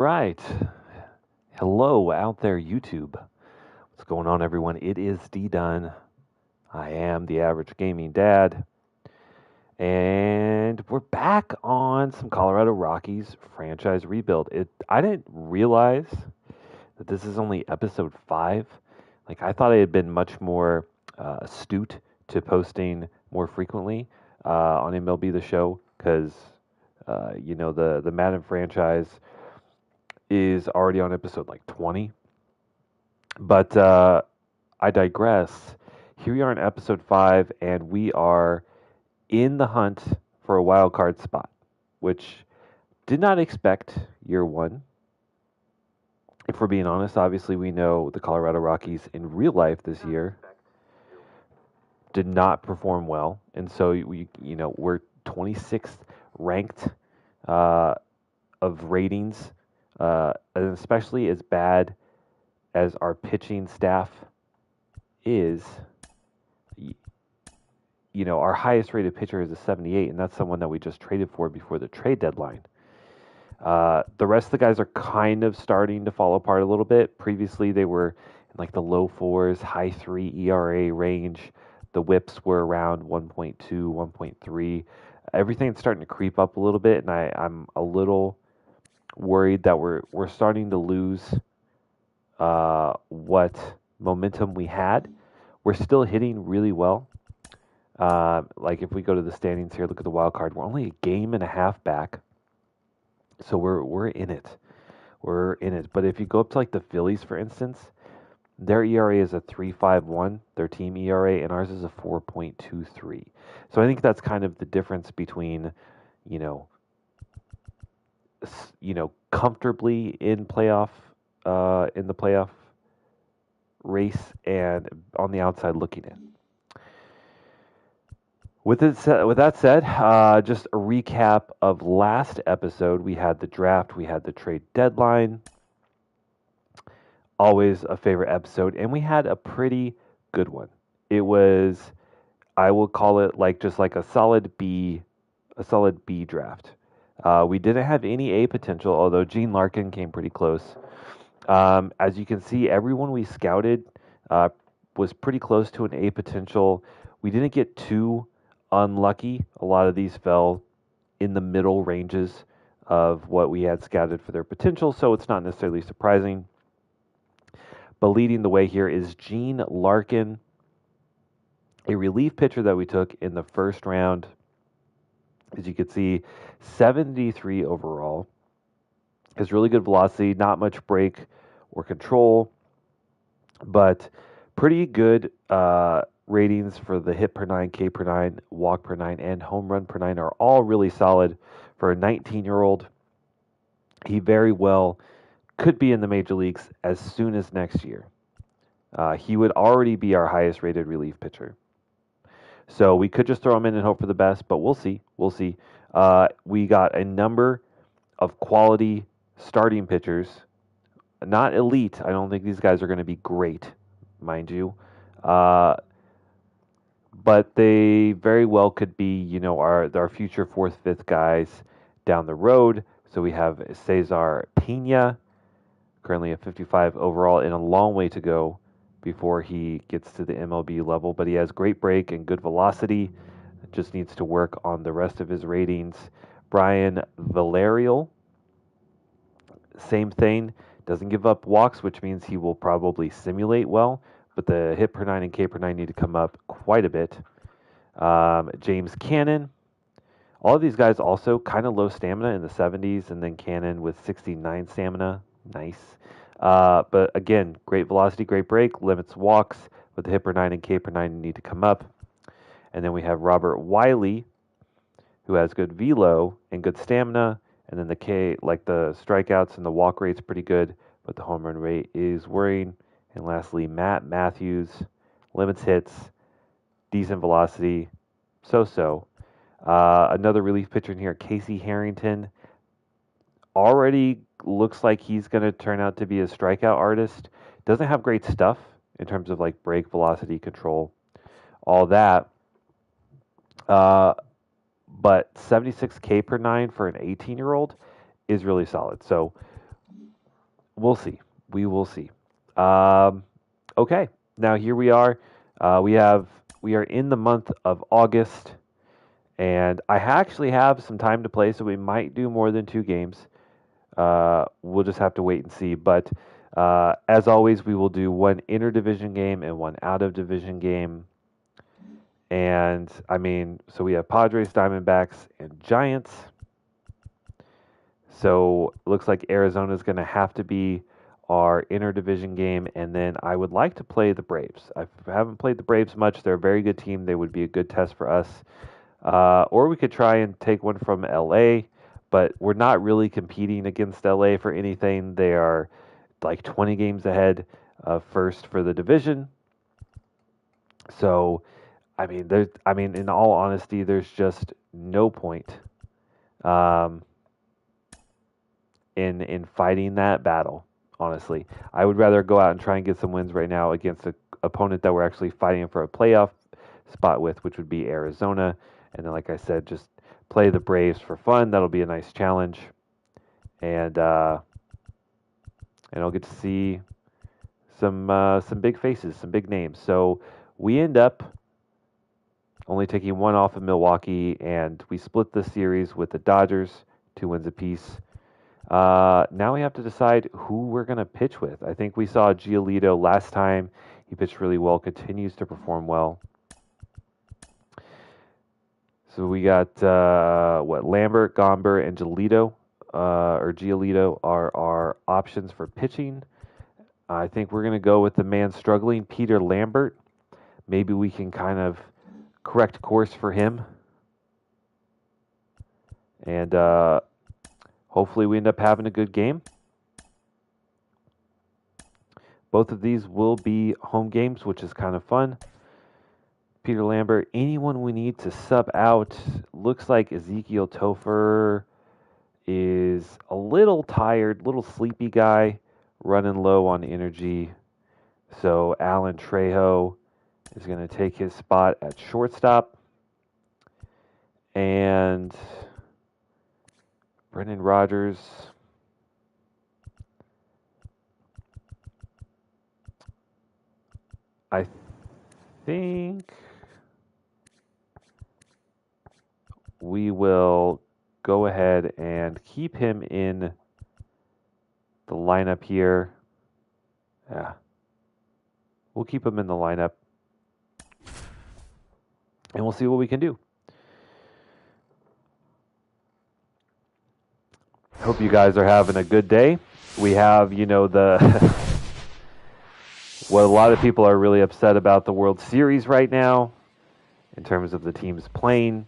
Right. Hello out there, YouTube. What's going on, everyone? It is D Dunn. I am the average gaming dad. And we're back on some Colorado Rockies franchise rebuild. I didn't realize that this is only episode 5. Like, I thought I had been much more astute to posting more frequently on MLB The Show because, the Madden franchise is already on episode like 20. But I digress. Here we are in episode 5, and we are in the hunt for a wild card spot, which did not expect year one. If we're being honest, obviously we know the Colorado Rockies in real life this year did not perform well, and so we're 26th ranked uh, of ratings, and especially as bad as our pitching staff is. Our highest rated pitcher is a 78, and that's someone that we just traded for before the trade deadline. The rest of the guys are kind of starting to fall apart a little bit. Previously, they were in like the low fours, high 3 ERA range. The whips were around 1.2, 1.3. Everything's starting to creep up a little bit, and I'm a little worried that we're starting to lose what momentum we had. We're still hitting really well. Like if we go to the standings here, look at the wild card. We're only a game and a half back, so we're in it. We're in it. But if you go up to like the Phillies, for instance, their ERA is a 3.51, their team ERA, and ours is a 4.23. So I think that's kind of the difference between, you know, comfortably in the playoff race and on the outside looking in. With that said, just a recap of last episode. We had the draft, we had the trade deadline. Always a favorite episode, and we had a pretty good one. It was, I will call it just like a solid B draft. We didn't have any A potential, although Gene Larkin came pretty close. As you can see, everyone we scouted was pretty close to an A potential. We didn't get too unlucky. A lot of these fell in the middle ranges of what we had scouted for their potential, so it's not necessarily surprising. But leading the way here is Gene Larkin, a relief pitcher that we took in the first round. As you can see, 73 overall. Has really good velocity, not much break or control, but pretty good ratings for the hit per 9, K per 9, walk per 9, and home run per 9 are all really solid for a 19-year-old. He very well could be in the major leagues as soon as next year. He would already be our highest rated relief pitcher. So we could just throw him in and hope for the best, but we'll see. We'll see. We got a number of quality starting pitchers. Not elite. I don't think these guys are going to be great, mind you. But they very well could be, our future fourth, fifth guys down the road. So we have Cesar Pena, currently a 55 overall, and a long way to go before he gets to the MLB level. But he has great break and good velocity. Just needs to work on the rest of his ratings. Brian Valerial, same thing. Doesn't give up walks, which means he will probably simulate well. But the hit per 9 and K per 9 need to come up quite a bit. James Cannon. All of these guys also kind of low stamina in the 70s, and then Cannon with 69 stamina. Nice. But again, great velocity, great break, limits walks, but the hit per 9 and K per 9 need to come up. And then we have Robert Wiley, who has good velo and good stamina, and then the K, like the strikeouts and the walk rate's pretty good, but the home run rate is worrying. And lastly, Matt Matthews, limits hits, decent velocity, so-so. Another relief pitcher in here, Casey Harrington, already looks like he's going to turn out to be a strikeout artist. Doesn't have great stuff in terms of like break, velocity, control, all that. But 76 K per 9 for an 18-year-old is really solid. So we'll see. We will see. Okay, now here we are. We are in the month of August, and I actually have some time to play, so we might do more than 2 games. We'll just have to wait and see. But as always, we will do one interdivision game and one out of division game. And I mean, so we have Padres, Diamondbacks, and Giants. So it looks like Arizona is going to have to be our interdivision game. And then I would like to play the Braves. I haven't played the Braves much. They're a very good team. They would be a good test for us. Or we could try and take one from LA, but we're not really competing against LA for anything. They are like 20 games ahead of first for the division. So, in all honesty, there's just no point in fighting that battle. Honestly, I would rather go out and try and get some wins right now against an opponent that we're actually fighting for a playoff spot with, which would be Arizona. And then, like I said, just play the Braves for fun. That'll be a nice challenge, and I'll get to see some big faces, some big names. So we end up only taking one off of Milwaukee, and we split the series with the Dodgers, 2 wins apiece. Now we have to decide who we're going to pitch with. I think we saw Giolito last time. He pitched really well, continues to perform well. So we got Lambert, Gomber, and Giolito are our options for pitching. I think we're going to go with the man struggling, Peter Lambert. Maybe we can kind of correct course for him. And hopefully we end up having a good game. Both of these will be home games, which is kind of fun. Peter Lambert, anyone we need to sub out. Looks like Ezekiel Topher is a little tired, little sleepy guy, running low on energy. So Alan Trejo is going to take his spot at shortstop. And Brendan Rodgers, I think we will go ahead and keep him in the lineup here. Yeah. We'll keep him in the lineup. And we'll see what we can do. Hope you guys are having a good day. We have, the what a lot of people are really upset about the World Series right now in terms of the teams playing.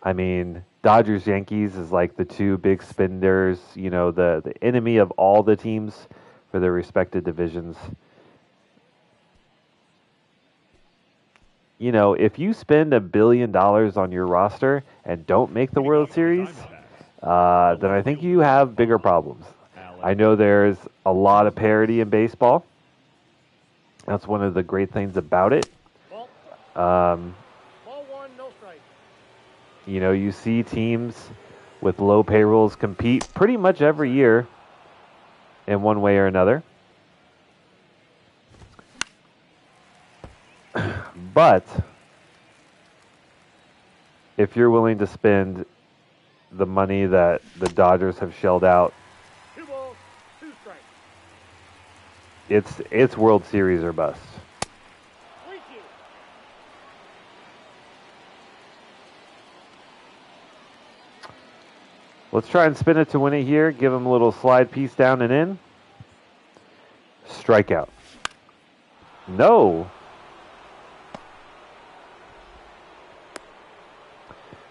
I mean, Dodgers, Yankees is like the 2 big spenders, the enemy of all the teams for their respective divisions. If you spend $1 billion on your roster and don't make the World Series, then I think you have bigger problems. I know there's a lot of parity in baseball. That's one of the great things about it. You see teams with low payrolls compete pretty much every year in one way or another. But if you're willing to spend the money that the Dodgers have shelled out, it's World Series or bust. Let's try and spin it to win it here. Give him a little slide piece down and in. Strikeout. No.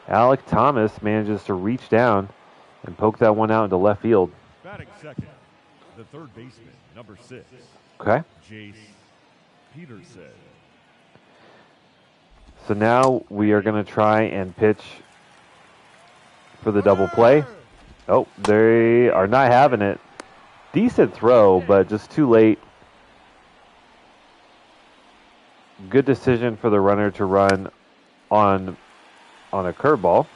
Alec Thomas manages to reach down and poke that one out into left field. Batting second, the third baseman, number 6. Okay. Jace Peterson. So now we are going to try and pitch for the double play. Oh, they are not having it. Decent throw, but just too late. Good decision for the runner to run on a curveball.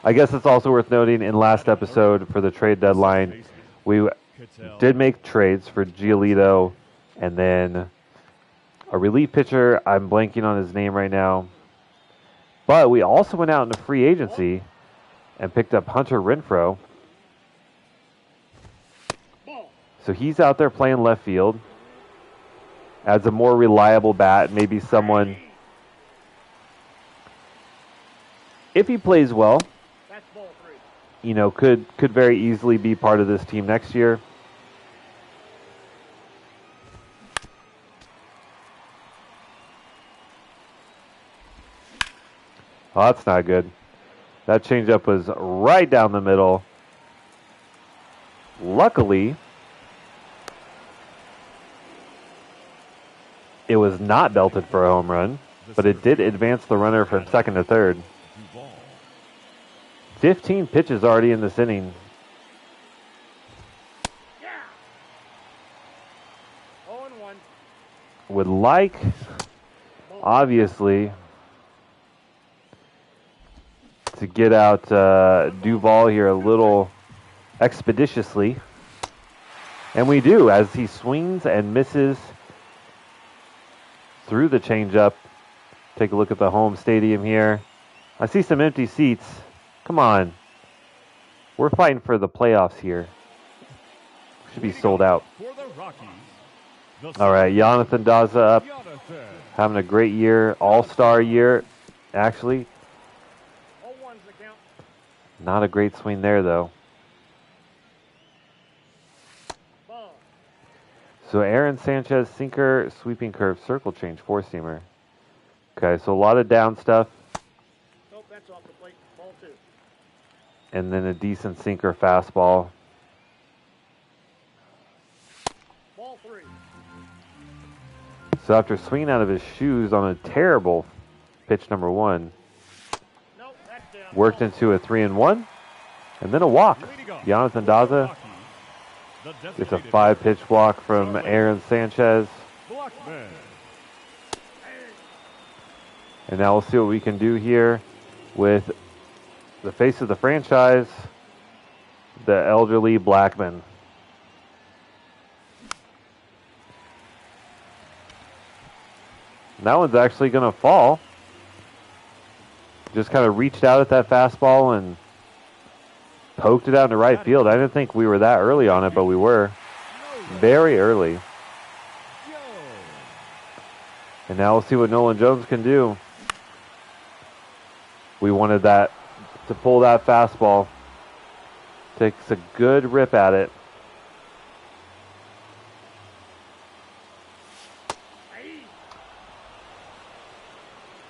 I guess it's also worth noting in last episode for the trade deadline, we did make trades for Giolito and then a relief pitcher. I'm blanking on his name right now. But we also went out into free agency and picked up Hunter Renfroe. So he's out there playing left field. Adds a more reliable bat, maybe someone, if he plays well, could very easily be part of this team next year. Oh, that's not good. That changeup was right down the middle. Luckily, it was not belted for a home run, but it did advance the runner from second to third. 15 pitches already in this inning. Would like, obviously, to get out Duvall here a little expeditiously. And we do, as he swings and misses through the changeup. Take a look at the home stadium here. I see some empty seats. Come on. We're fighting for the playoffs here. Should be sold out. All right, Jonathan Daza up. Having a great year. All-star year, actually. Not a great swing there, though. So Aaron Sanchez, sinker, sweeping curve, circle change, four-seamer. Okay, so a lot of down stuff. Nope, that's off the plate. Ball 2. And then a decent sinker fastball. Ball 3. So after swinging out of his shoes on a terrible pitch number 1, Nope, that's down. worked into a 3-1, and then a walk. Jonathan Daza gets a 5-pitch walk from Aaron Sanchez. And now we'll see what we can do here with the face of the franchise, the elderly Blackman. And that one's actually going to fall. Just kind of reached out at that fastball and poked it out into right field. I didn't think we were that early on it, but we were. Very early. And now we'll see what Nolan Jones can do. We wanted that to pull that fastball. Takes a good rip at it.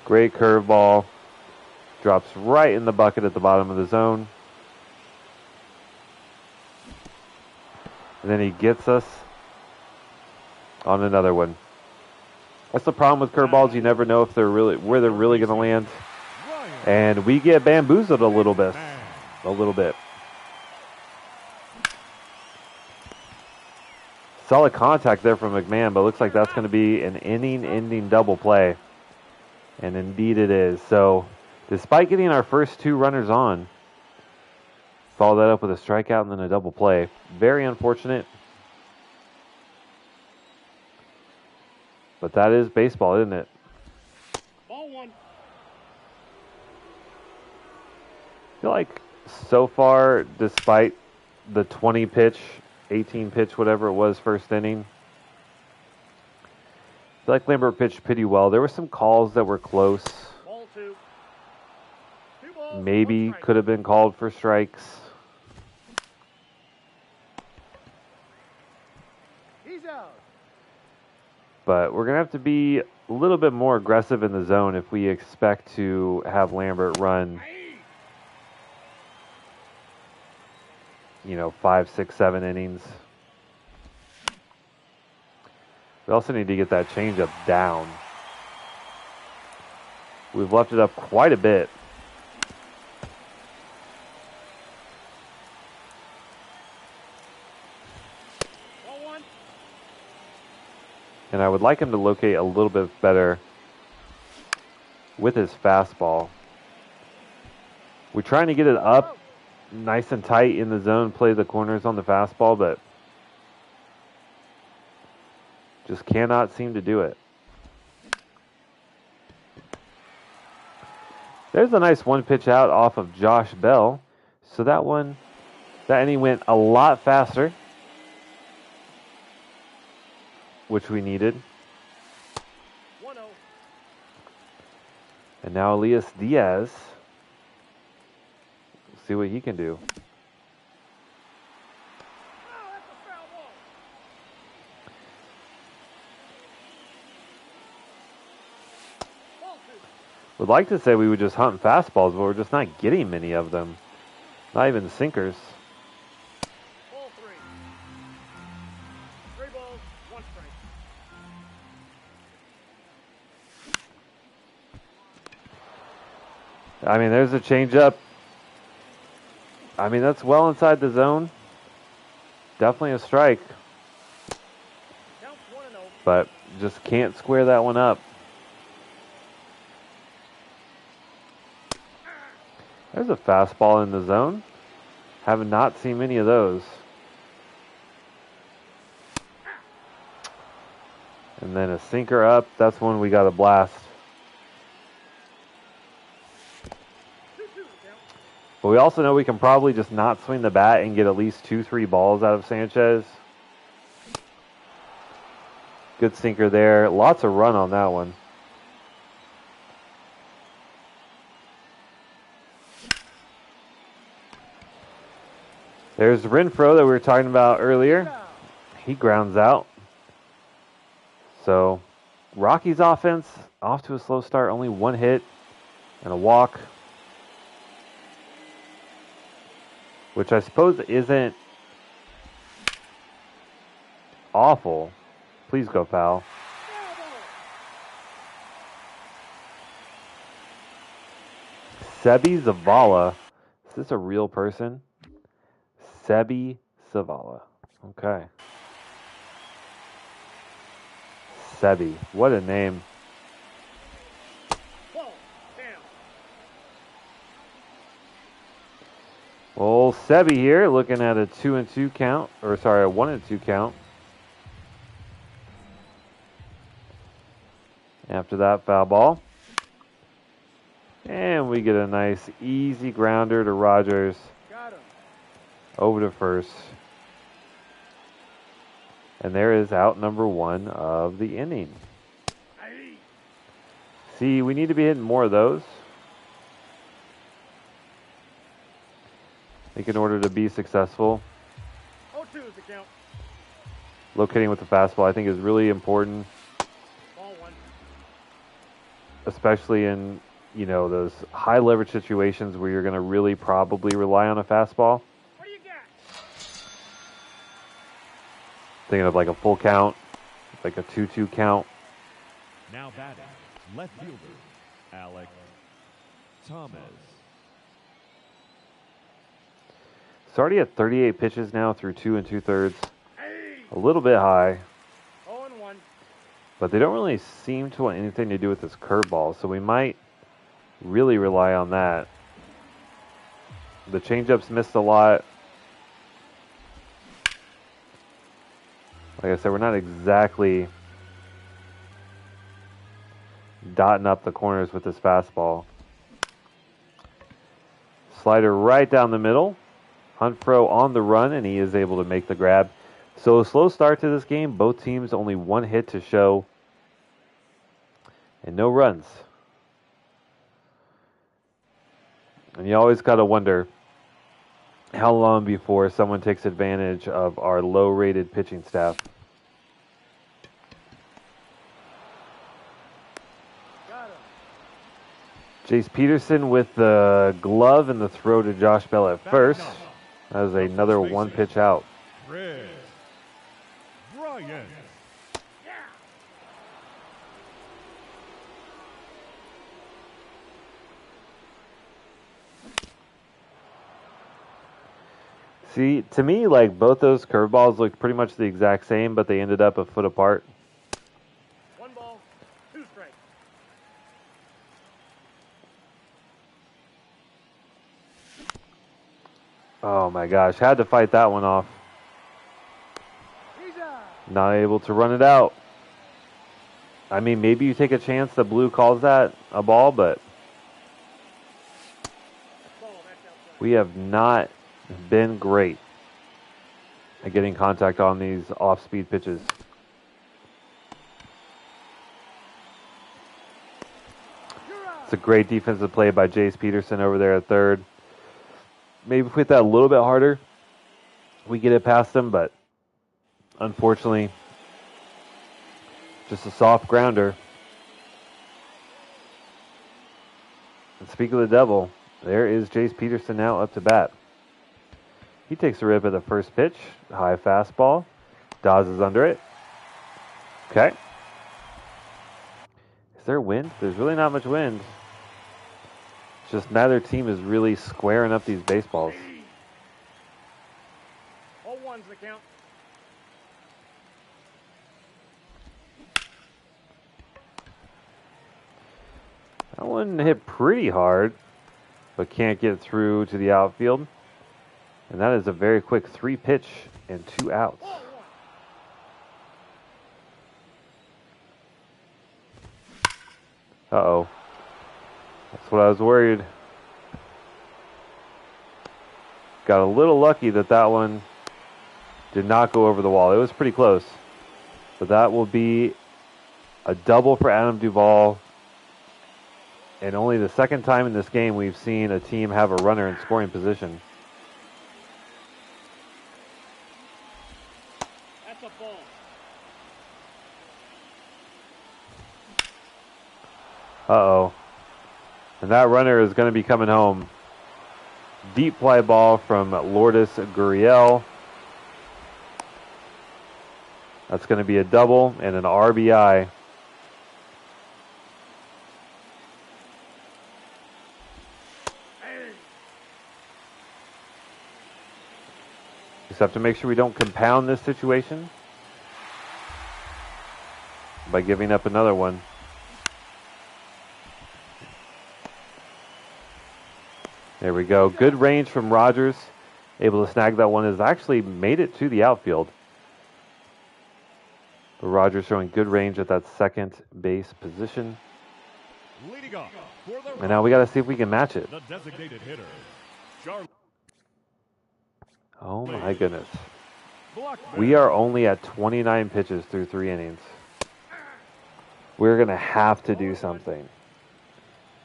Great curveball. Drops right in the bucket at the bottom of the zone. And then he gets us on another one. That's the problem with curveballs. You never know if they're really where they're really going to land. And we get bamboozled a little bit. Solid contact there from McMahon, but looks like that's going to be an inning-ending double play. And indeed it is. So, despite getting our first 2 runners on, follow that up with a strikeout and then a double play. Very unfortunate. But that is baseball, isn't it? Ball 1. I feel like so far, despite the 20 pitch, 18 pitch, whatever it was, first inning, I feel like Lambert pitched pretty well. There were some calls that were close. Ball 2. 2 balls, Maybe 1 strike. could have been called for strikes. He's out. But we're going to have to be a little bit more aggressive in the zone if we expect to have Lambert run, 5, 6, 7 innings. We also need to get that changeup down. We've left it up quite a bit. Ball 1. And I would like him to locate a little bit better with his fastball. We're trying to get it up nice and tight in the zone, play the corners on the fastball, but just cannot seem to do it. There's a nice one pitch out off of Josh Bell. So that inning went a lot faster, which we needed. 1-0. And now Elias Diaz. We'll see what he can do. Oh, that's a foul ball. Ball 2. Would like to say we would just hunt fastballs, but we're just not getting many of them. Not even sinkers. Ball 3. 3 balls, 1 strike. I mean, there's a changeup. I mean, that's well inside the zone. Definitely a strike. Counts 1-0. But just can't square that one up. There's a fastball in the zone. Have not seen many of those. And then a sinker up. That's one we got a blast. 2-2 the count. But we also know we can probably just not swing the bat and get at least 2-3 balls out of Sanchez. Good sinker there. Lots of run on that one. There's Renfroe that we were talking about earlier. He grounds out. So, Rockies offense off to a slow start. Only 1 hit and a walk. Which I suppose isn't awful. Please go foul. Sebi Zavala. Is this a real person? Sebi Zavala. Okay. Sebi. What a name. Ball. Down. Well, Sebi here looking at a 2-2 count. Or sorry, a 1-2 count. After that foul ball. And we get a nice easy grounder to Rogers. Got him. Over to first. And there is out number 1 of the inning. Aye. See, we need to be hitting more of those. I think in order to be successful, 0-2 is the count. locating with the fastball I think is really important, Ball 1. especially in, those high leverage situations where you're going to really probably rely on a fastball. What do you got? Thinking of like a full count, like a 2-2 count. Now batting, left fielder, Alec Thomas. It's already at 38 pitches now through 2 2/3. Hey. A little bit high, 0-1. but they don't really seem to want anything to do with this curveball, so we might really rely on that. The changeups missed a lot. Like I said, we're not exactly dotting up the corners with this fastball. Slider right down the middle. Renfroe on the run, and he is able to make the grab. So a slow start to this game. Both teams only 1 hit to show, and no runs. And you always got to wonder how long before someone takes advantage of our low-rated pitching staff. Got him. Jace Peterson with the glove and the throw to Josh Bell at first. That was another 1 pitch out. Chris Bryant. See, to me, like both those curveballs looked pretty much the exact same, but they ended up a foot apart. 1 ball, 2 strikes. Oh my gosh, had to fight that one off. He's out. Not able to run it out. I mean, maybe you take a chance that blue calls that a ball, but Ball, that's outside. we have not been great at getting contact on these off-speed pitches. You're out. It's a great defensive play by Jace Peterson over there at third. Maybe if we hit that a little bit harder, we get it past him, but unfortunately, just a soft grounder. And speak of the devil, there is Jace Peterson now up to bat. He takes a rip at the first pitch. High fastball. Dawes is under it. Okay. Is there wind? There's really not much wind. It's just neither team is really squaring up these baseballs. 0-1's the count. That one hit pretty hard, but can't get through to the outfield. And that is a very quick 3-pitch and 2 outs. 0-1. Uh-oh. That's what I was worried. Got a little lucky that that one did not go over the wall. It was pretty close. But that will be a double for Adam Duvall. And only the second time in this game we've seen a team have a runner in scoring position. That's a ball. Uh-oh. And that runner is going to be coming home. Deep fly ball from Lourdes Gurriel. That's going to be a double and an RBI. Just have to make sure we don't compound this situation by giving up another one. There we go. Good range from Rogers. Able to snag that one. Has actually made it to the outfield. But Rogers showing good range at that second base position. Leading off for the And now we got to see if we can match it. the designated hitter, Charlie Oh my goodness. Blackman. We are only at 29 pitches through 3 innings. We're going to have to do something.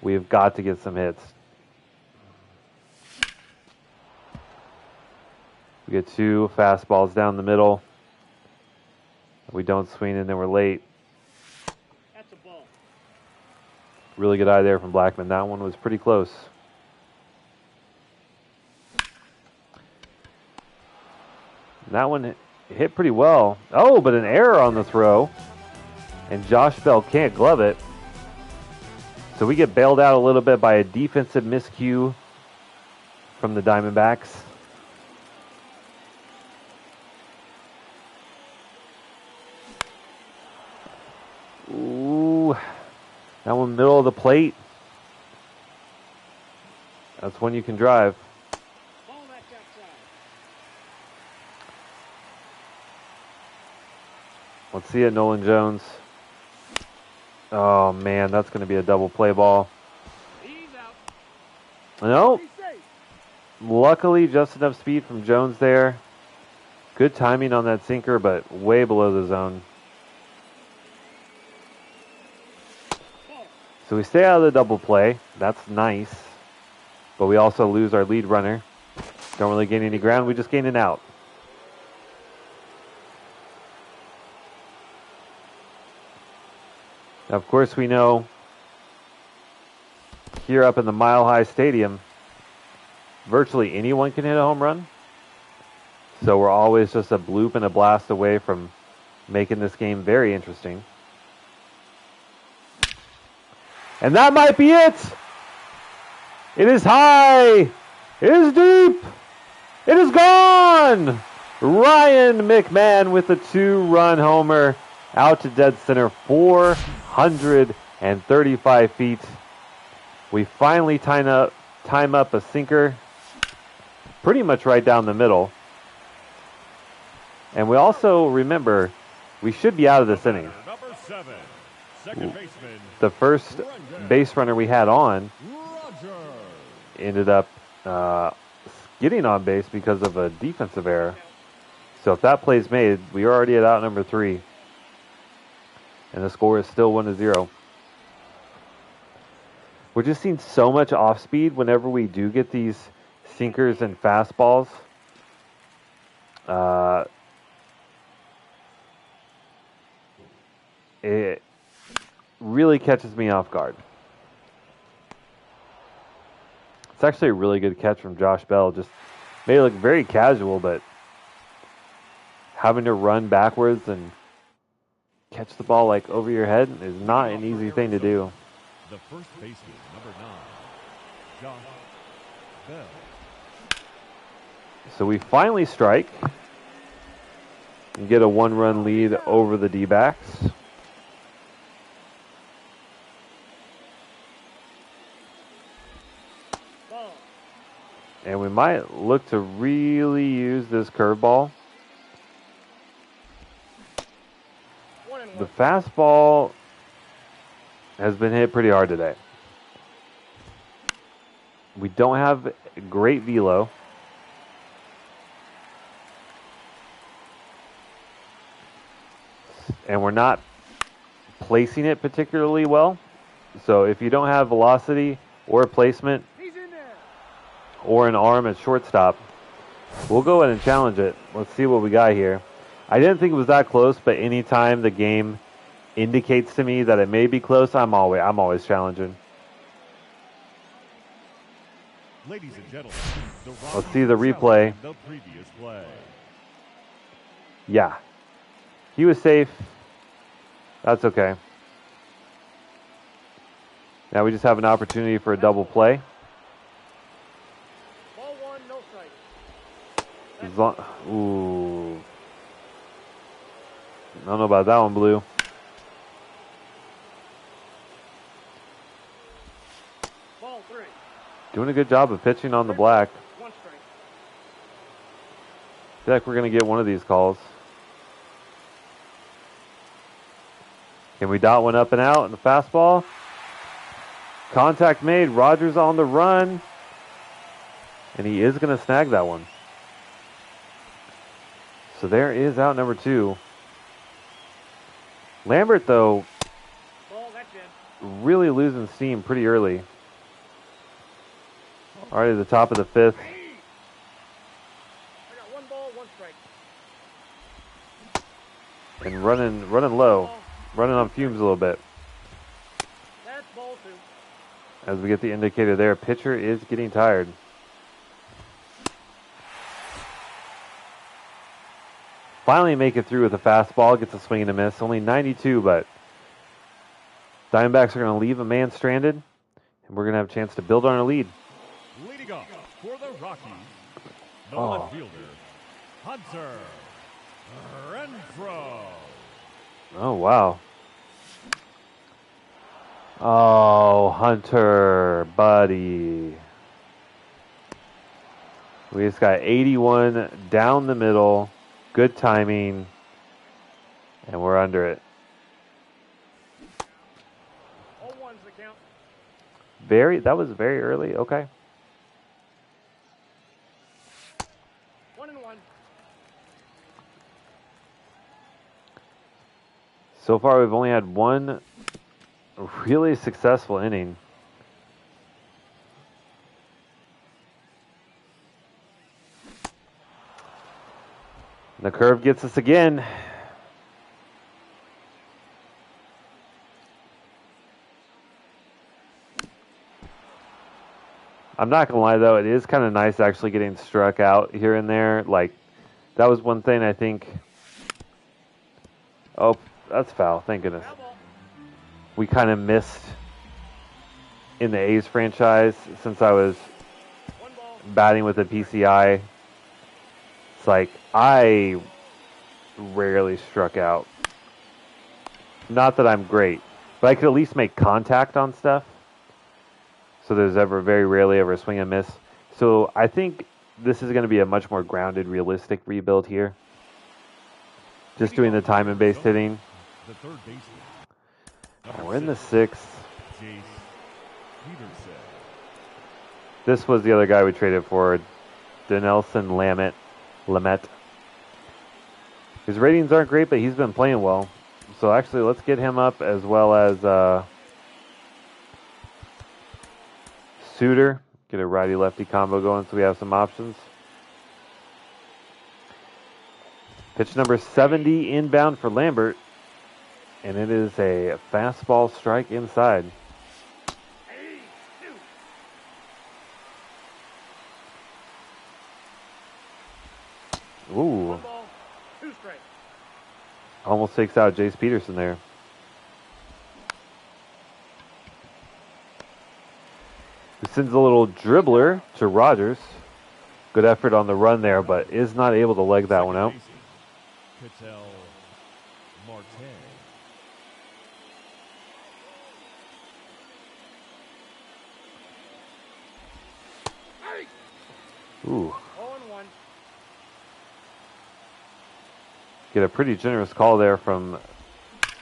We've got to get some hits. We get 2 fastballs down the middle. We don't swing and then we're late. That's a ball. Really good eye there from Blackman. That one was pretty close. That one hit pretty well. Oh, but an error on the throw. And Josh Bell can't glove it. So we get bailed out a little bit by a defensive miscue from the Diamondbacks. Ooh, that one middle of the plate. That's when you can drive. Ball, that's outside. Let's see it, Nolan Jones. Oh man, that's going to be a double play ball. He's out. No, He's safe. luckily just enough speed from Jones there. Good timing on that sinker, but way below the zone. Ball. So we stay out of the double play. That's nice. But we also lose our lead runner. Don't really gain any ground. We just gain an out. Now, of course, we know here up in the Mile High Stadium, virtually anyone can hit a home run. So we're always just a bloop and a blast away from making this game very interesting. And that might be it. It is high. It is deep. It is gone. Ryan McMahon with a 2-run homer out to dead center, 435 feet. We finally time up a sinker. pretty much right down the middle. And we also, remember, we should be out of this inning. Number 7, second baseman, The first base runner we had on Roger. ended up getting on base because of a defensive error. So if that play's made, we are already at out number 3. And the score is still 1-0. We're just seeing so much off speed whenever we do get these sinkers and fastballs. It really catches me off guard. It's actually a really good catch from Josh Bell. Just made it look very casual, but having to run backwards and catch the ball like over your head is not an easy thing to do. The first baseman, number 9, Josh Bell. So we finally strike and get a 1-run lead over the D-backs. Ball. And we might look to really use this curveball. 1-1. The fastball has been hit pretty hard today. We don't have great velo. And we're not placing it particularly well. So if you don't have velocity or placement He's in there. or an arm at shortstop, we'll go ahead and challenge it. Let's see what we got here. I didn't think it was that close, but anytime the game indicates to me that it may be close, I'm always challenging. Ladies and gentlemen, the Let's see the Rockies replay. challenging the previous play. Yeah. He was safe. That's okay. Now we just have an opportunity for a double play. Ball 1, no strike. As long, ooh. I don't know about that one, Blue. Ball 3. Doing a good job of pitching on the black. 1 strike. I feel like we're going to get one of these calls. Can we dot one up and out in the fastball? Contact made. Rogers on the run. And he is going to snag that one. So there is out number 2. Lambert, though, Ball, that's in. really losing steam pretty early. Already at the top of the 5th. I got 1 ball, 1 strike. And running low. Running on fumes a little bit. That's ball 2. As we get the indicator there, pitcher is getting tired. Finally make it through with a fastball, gets a swing and a miss. Only 92, but Diamondbacks are going to leave a man stranded, and we're going to have a chance to build on our lead. Leading off for the Rockies, the Oh. left fielder, Hunter Renfroe. Oh, wow. Oh, Hunter, buddy. We just got 81 down the middle. Good timing. And we're under it. All 1's the count. That was very early. Okay. 1-1. So far, we've only had one really successful inning. The curve gets us again. I'm not gonna lie though, it is kind of nice actually getting struck out here and there. Like, that was one thing I think. Oh, that's foul. Thank goodness. Foul ball. We kind of missed in the A's franchise since I was 1 ball. batting with a PCI. It's like I rarely struck out. Not that I'm great, but I could at least make contact on stuff. So there's very rarely ever a swing and miss. So I think this is going to be a much more grounded, realistic rebuild here. Just doing the time and base hitting. The third baseman. And we're in the 6th. Jace Peterson. This was the other guy we traded for, Dinelson Lamet. His ratings aren't great, but he's been playing well. So actually, let's get him up as well as Suter. Get a righty-lefty combo going so we have some options. Pitch number 70 inbound for Lambert. And it is a fastball strike inside. Ooh. 1 ball, 2 strikes. Almost takes out Jace Peterson there. He sends a little dribbler to Rogers. Good effort on the run there, but is not able to leg that one out. Ketel Marte. Ooh. 0-1. Get a pretty generous call there from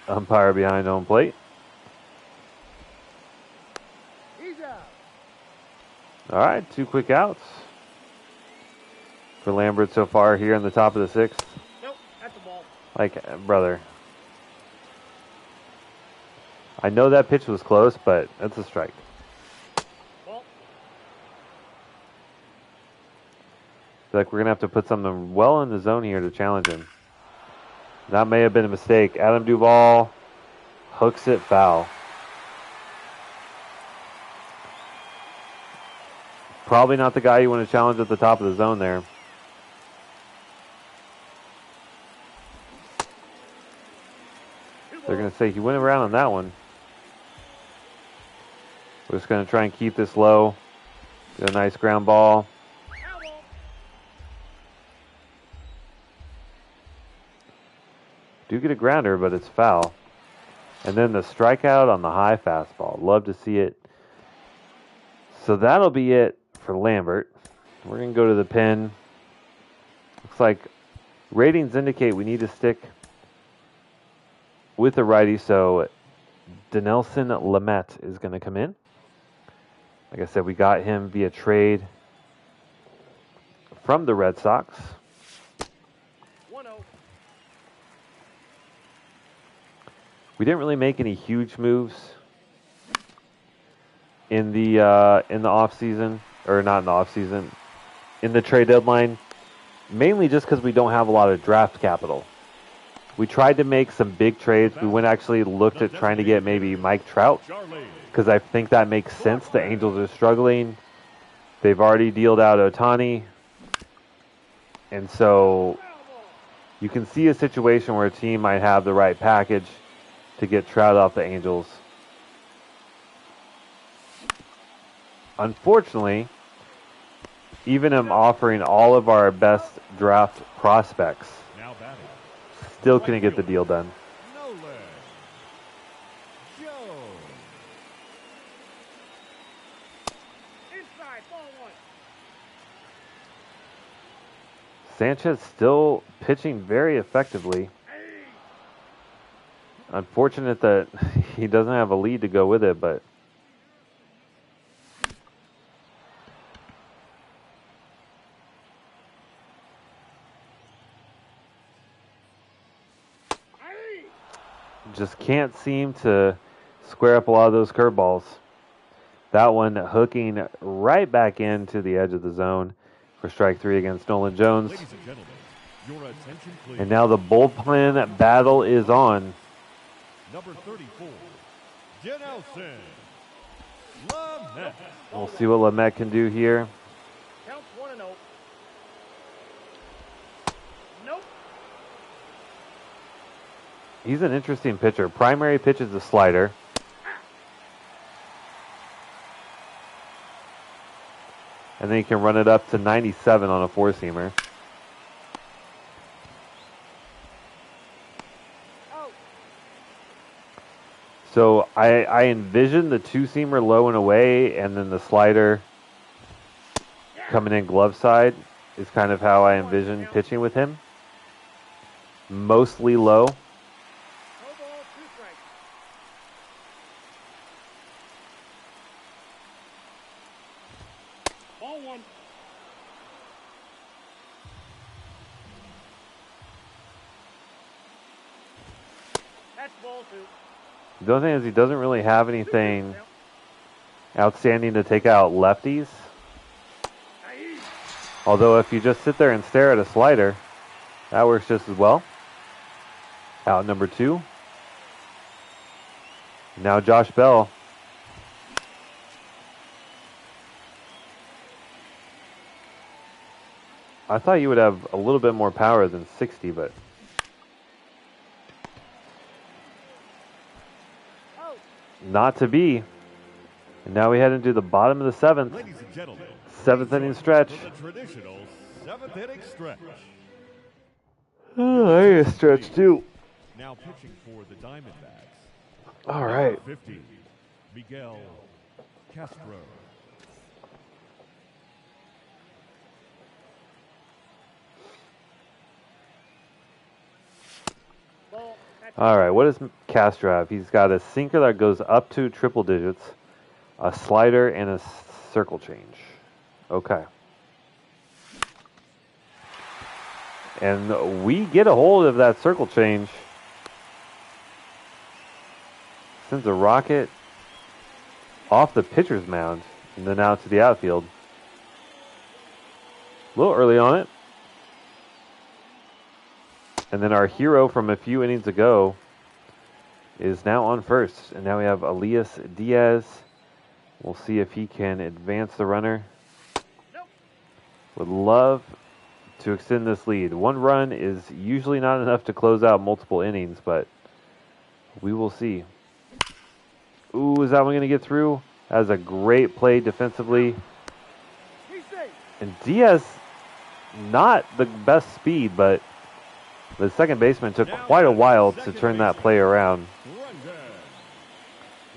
umpire behind home plate. He's out. All right, 2 quick outs for Lambert so far here in the top of the 6th. Nope, that's a ball. Like, brother. I know that pitch was close, but that's a strike. Ball. Feel like we're going to have to put something well in the zone here to challenge him. That may have been a mistake. Adam Duvall hooks it foul. Probably not the guy you want to challenge at the top of the zone there. They're going to say he went around on that one. We're just going to try and keep this low. Get a nice ground ball. Foul ball. Do get a grounder, but it's foul. And then the strikeout on the high fastball. Love to see it. So that'll be it for Lambert. We're going to go to the pen. Looks like ratings indicate we need to stick with the righty, so Dinelson Lamet is going to come in. Like I said, we got him via trade from the Red Sox. 1-0. We didn't really make any huge moves in the off season, or not in the off season, in the trade deadline, mainly just because we don't have a lot of draft capital. We tried to make some big trades. We went actually looked at trying to get maybe Mike Trout, because I think that makes sense. The Angels are struggling. They've already dealed out Ohtani. And so you can see a situation where a team might have the right package to get Trout off the Angels. Unfortunately, even him offering all of our best draft prospects, Now batting. still couldn't get the deal done. No leg. Joe. Inside, ball 1. Sanchez still pitching very effectively. Unfortunate that he doesn't have a lead to go with it, but just can't seem to square up a lot of those curveballs. That one hooking right back into the edge of the zone for strike 3 against Nolan Jones. Ladies and gentlemen, your attention please. And now the bullpen battle is on. Number 34, Dinelson Lamet. We'll see what Lamet can do here. Counts 1-0. Nope. He's an interesting pitcher. Primary pitch is the slider. And then he can run it up to 97 on a four-seamer. Out. So I envision the two-seamer low and away, and then the slider coming in glove side. is kind of how I envision pitching with him. Mostly low. No ball, 2 strikes. Ball 1. That's ball 2. The other thing is he doesn't really have anything outstanding to take out lefties. Although if you just sit there and stare at a slider, that works just as well. Out number 2. Now Josh Bell. I thought you would have a little bit more power than 60, but Oh, not to be. And now we head into the bottom of the 7th. Ladies and gentlemen, 7th inning stretch. for the traditional 7th inning stretch. Oh, I need a stretch too. Now pitching for the Diamondbacks. All right. 50, Miguel Castro. ball. That's All right, what does Castro have? He's got a sinker that goes up to triple digits, a slider, and a circle change. Okay. And we get a hold of that circle change. Sends a rocket off the pitcher's mound and then out to the outfield. A little early on it. And then our hero from a few innings ago is now on first. And now we have Elias Diaz. We'll see if he can advance the runner. Nope. Would love to extend this lead. 1 run is usually not enough to close out multiple innings, but we will see. Ooh, is that one going to get through? That was a great play defensively. He's safe. And Diaz, not the best speed, but the second baseman took quite a while to turn that play around.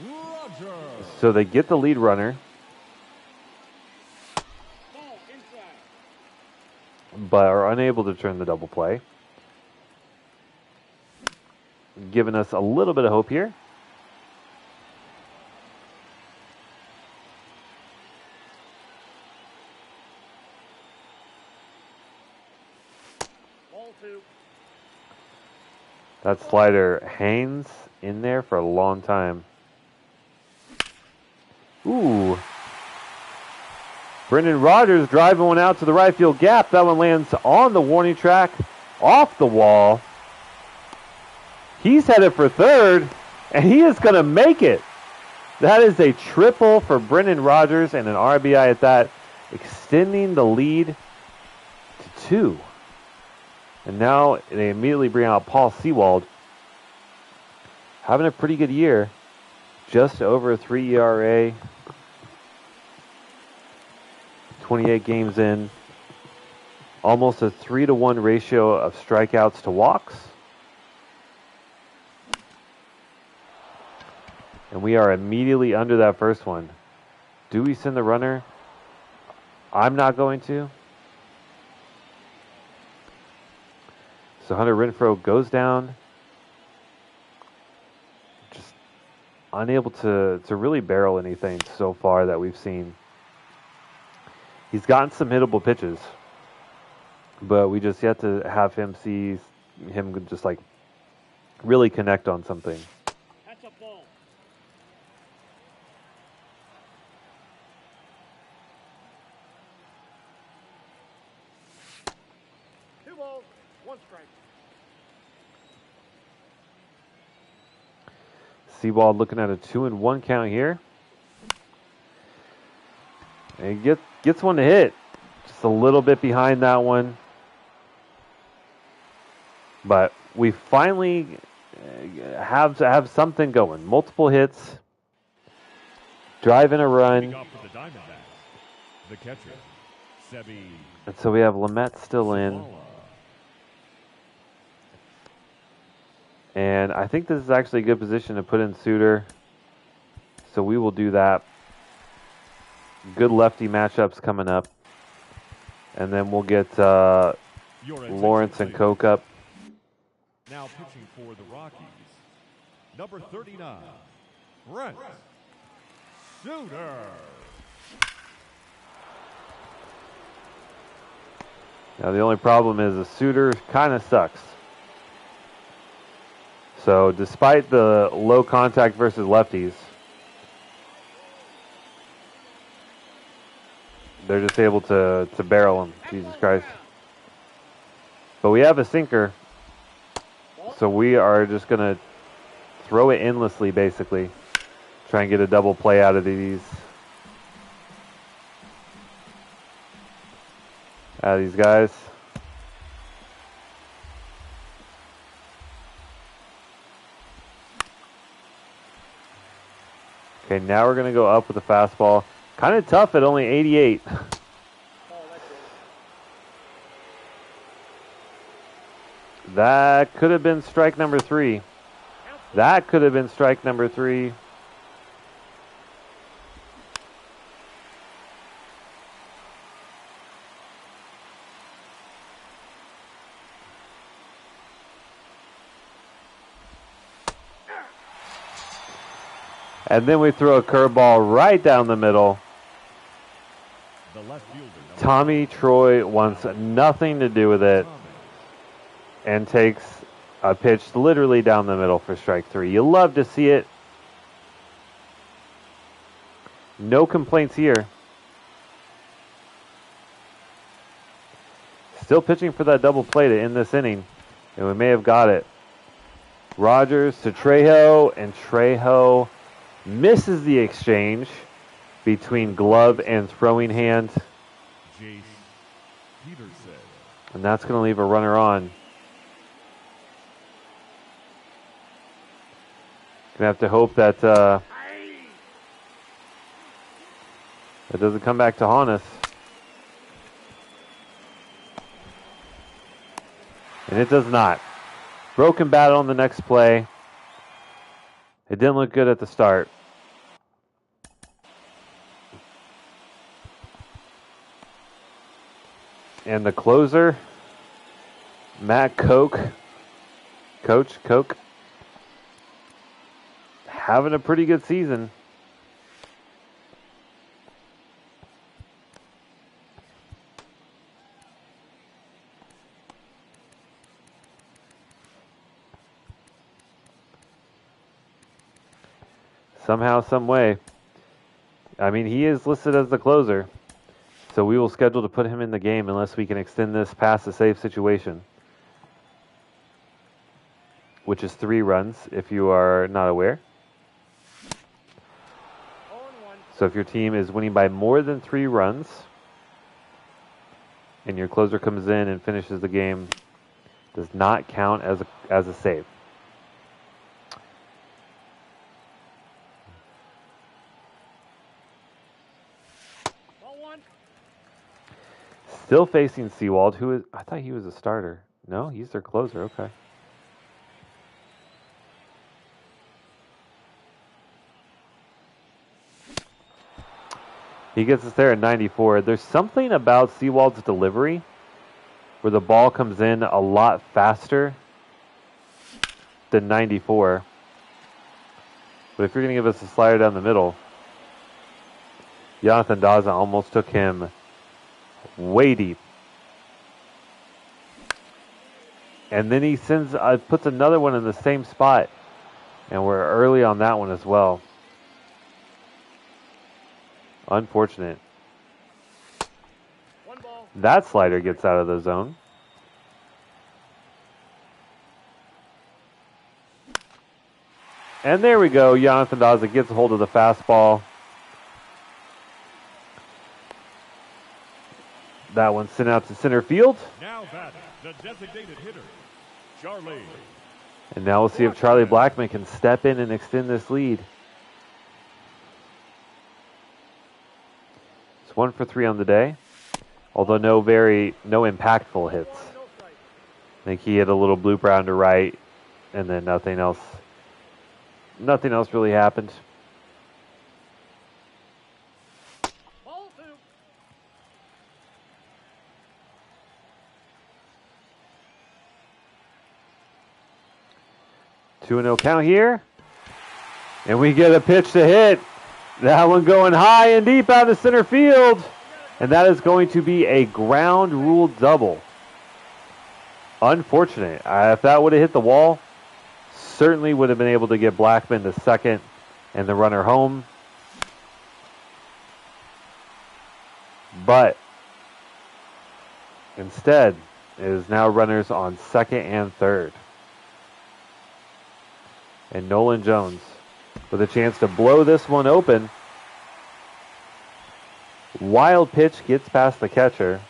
Roger. So they get the lead runner, Ball inside. but are unable to turn the double play. Giving us a little bit of hope here. Ball 2. That slider hangs in there for a long time. Ooh. Brendan Rodgers driving one out to the right field gap. That one lands on the warning track, off the wall. He's headed for third, and he is going to make it. That is a triple for Brendan Rodgers and an RBI at that, extending the lead to 2. And now they immediately bring out Paul Sewald, having a pretty good year, just over a 3 ERA, 28 games in, almost a 3-to-1 ratio of strikeouts to walks. And we are immediately under that first one. Do we send the runner? I'm not going to. So Hunter Renfroe goes down. Just unable to really barrel anything so far that we've seen. He's gotten some hittable pitches, but we just yet to have him see him just like really connect on something. That's a ball. Two balls, 1 strike. Sewald looking at a 2-1 count here. And he gets one to hit. Just a little bit behind that one. But we finally have something going. Multiple hits. Driving a Leading run. off for the Diamondbacks. The catcher, Sebi And so we have Lamet still in. Zavala. And I think this is actually a good position to put in Suter. So we will do that. Good lefty matchups coming up. And then we'll get Your attention, Lawrence and please. Coke up. Now pitching for the Rockies, number 39, Brent Suter. Now the only problem is the Suter kind of sucks. So despite the low contact versus lefties, they're just able to barrel him. Jesus Christ. But we have a sinker, so we are just going to throw it endlessly, basically. Try and get a double play out of these guys. Okay, now we're going to go up with the fastball. Kind of tough at only 88. That could have been strike number 3. That could have been strike number 3. And then we throw a curveball right down the middle. The left fielder, number Tommy Troy wants nothing to do with it and takes a pitch literally down the middle for strike 3. You love to see it. No complaints here. Still pitching for that double play to end this inning, and we may have got it. Rogers to Trejo, and Trejo misses the exchange between glove and throwing hand, Jace Peterson. and that's going to leave a runner on. Gonna have to hope that that doesn't come back to haunt us. And it does not. Broken bat on the next play. It didn't look good at the start. And the closer, Matt Coke, Coach Coke, having a pretty good season. Somehow, some way. I mean, he is listed as the closer. So we will schedule to put him in the game unless we can extend this past the save situation, which is 3 runs if you are not aware. So if your team is winning by more than 3 runs and your closer comes in and finishes the game, does not count as a save. Still facing Seawald, who is, I thought he was a starter. No, he's their closer. Okay. He gets us there at 94. There's something about Seawald's delivery where the ball comes in a lot faster than 94. But if you're going to give us a slider down the middle, Jonathan Daza almost took him way deep. And then he puts another one in the same spot. And we're early on that one as well. Unfortunate. That slider gets out of the zone. And there we go. Jonathan Daza gets a hold of the fastball. That one sent out to center field. Now batting, the designated hitter, Charlie. And now we'll see if Charlie Blackman can step in and extend this lead. It's 1 for 3 on the day, although no impactful hits. I think he hit a little bloop round to right, and then nothing else really happened. 2-0 count here. And we get a pitch to hit. That one going high and deep out of center field. And that is going to be a ground rule double. Unfortunate. If that would have hit the wall, certainly would have been able to get Blackman to second and the runner home. But instead, it is now runners on second and third. And Nolan Jones with a chance to blow this one open. Wild pitch gets past the catcher.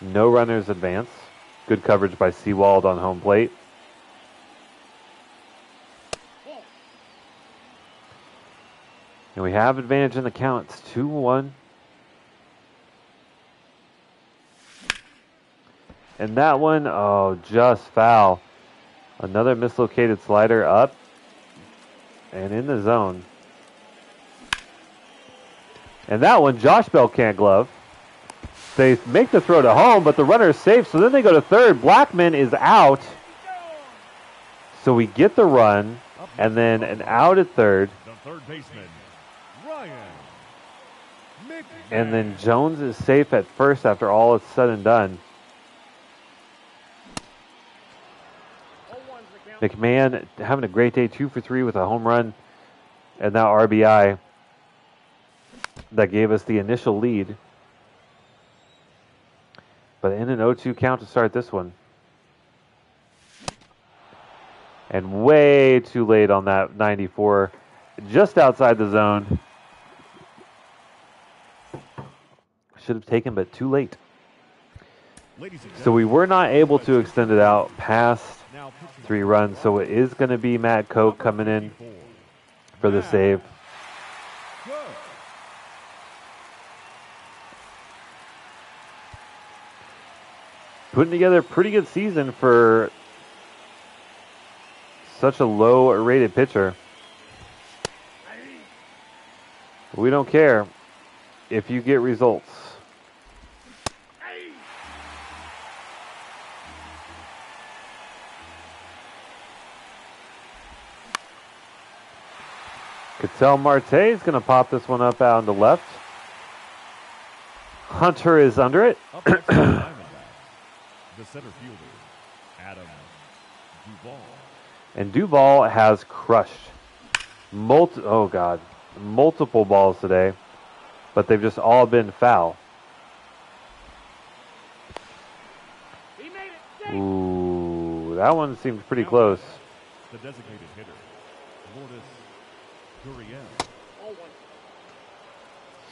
No runners advance. Good coverage by Seawald on home plate. And we have advantage in the count. It's 2-1. And that one, oh, just foul. Another mislocated slider up and in the zone. And that one, Josh Bell can't glove. They make the throw to home, but the runner is safe, so then they go to third. Blackman is out. So we get the run, and then an out at third. The third baseman, Ryan McMahon. And then Jones is safe at first after all is said and done. McMahon having a great day, 2 for 3 with a home run and now RBI that gave us the initial lead. But in an 0-2 count to start this one. And way too late on that 94, just outside the zone. Should have taken, but too late. So we were not able to extend it out past 3 runs, so it is going to be Matt Koch coming in for the save. Putting together a pretty good season for such a low-rated pitcher. We don't care if you get results. Ketel Marte is going to pop this one up out on the left. Hunter is under it. Up next is Diamondback, the center fielder, Adam Duvall. And Duvall has crushed multiple balls today, but they've just all been foul. He made it. Ooh, that one seems pretty close. The designated hitter, Lourdes Gurriel. So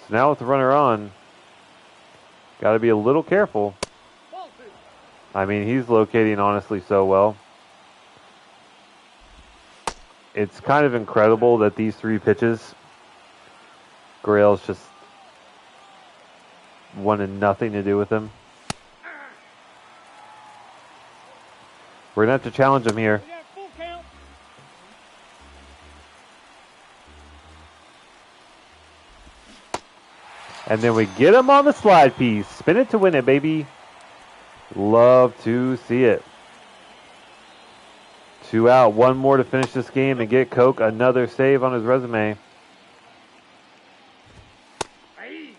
now with the runner on, got to be a little careful. I mean, he's locating honestly so well. It's kind of incredible that these 3 pitches, Gurriel's just wanted nothing to do with him. We're going to have to challenge him here. We got full count. And then we get him on the slide piece. Spin it to win it, baby. Love to see it. 2 out, 1 more to finish this game and get Koch another save on his resume. Hey.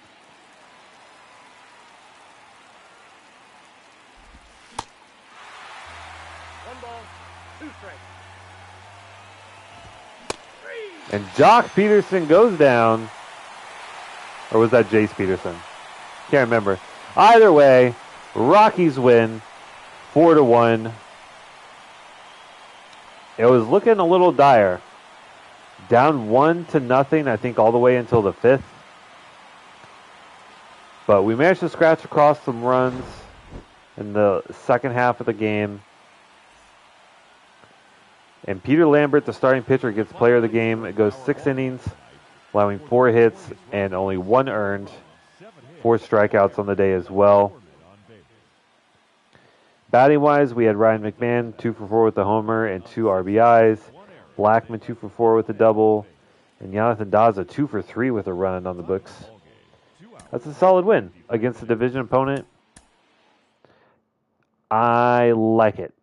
One ball, 2 strikes. And Jock Peterson goes down. Or was that Jace Peterson? Can't remember. Either way, Rockies win 4-1. It was looking a little dire. Down 1-0, I think, all the way until the 5th. But we managed to scratch across some runs in the second half of the game. And Peter Lambert, the starting pitcher, gets player of the game. It goes 6 innings, allowing 4 hits and only 1 earned. 4 strikeouts on the day as well. Batting-wise, we had Ryan McMahon, 2 for 4 with the homer and 2 RBIs. Blackman, 2 for 4 with the double. And Jonathan Daza, 2 for 3 with a run on the books. That's a solid win against a division opponent. I like it.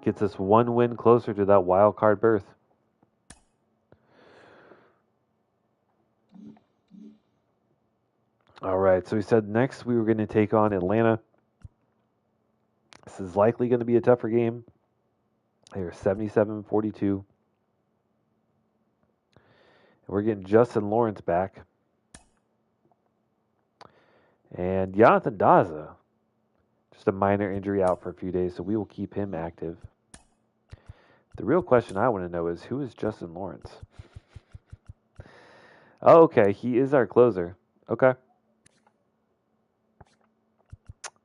Gets us one win closer to that wild card berth. All right, so we said next we were going to take on Atlanta. This is likely going to be a tougher game. They're 77-42. We're getting Justin Lawrence back. And Jonathan Daza, just a minor injury out for a few days, so we will keep him active. The real question I want to know is, who is Justin Lawrence? Oh, okay, he is our closer. Okay.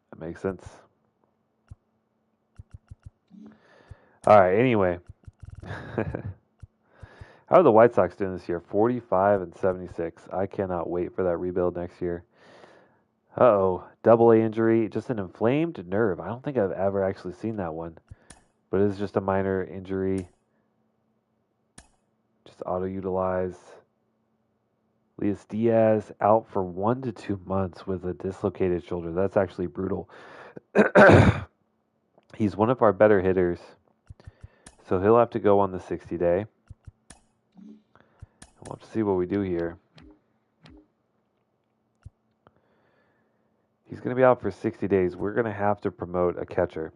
That makes sense. All right, anyway. How are the White Sox doing this year? 45-76. I cannot wait for that rebuild next year. Uh-oh, double A injury, just an inflamed nerve. I don't think I've ever actually seen that one, but it's just a minor injury. Just auto-utilized. Luis Diaz out for 1 to 2 months with a dislocated shoulder. That's actually brutal. He's one of our better hitters, so he'll have to go on the 60-day. We'll have to see what we do here. He's going to be out for 60 days. We're going to have to promote a catcher.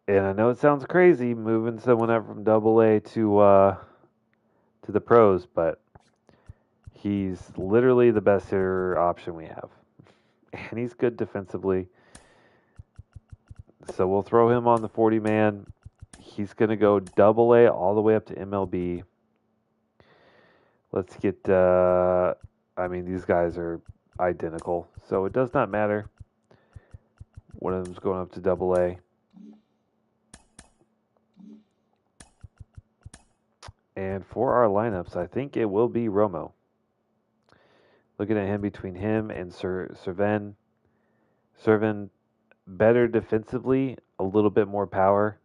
And I know it sounds crazy moving someone up from Double A to the pros, but he's literally the best hitter option we have, and he's good defensively. So we'll throw him on the 40-man. He's going to go Double A all the way up to MLB. Let's get. I mean, these guys are identical, so it does not matter. One of them's going up to Double A. And for our lineups, I think it will be Romo. Looking at him, between him and Serven, better defensively, a little bit more power.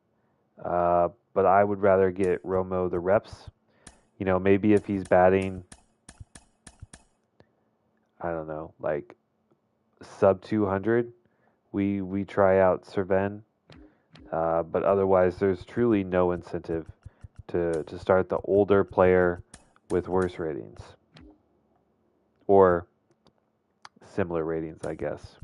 But I would rather get Romo the reps. You know, maybe if he's batting, I don't know, like sub 200, we try out Serven. But otherwise, there's truly no incentive to start the older player with worse ratings. Or similar ratings, I guess.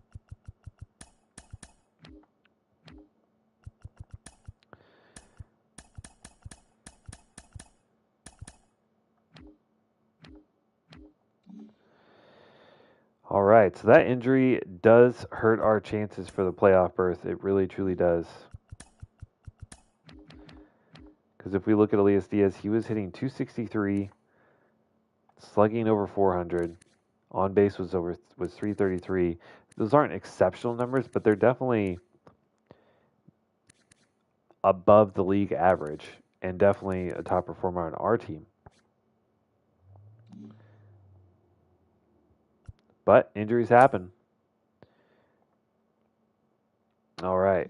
All right, so that injury does hurt our chances for the playoff berth. It really, truly does. Because if we look at Elias Diaz, he was hitting 263, slugging over 400, on base was 333. Those aren't exceptional numbers, but they're definitely above the league average and definitely a top performer on our team. But injuries happen. All right.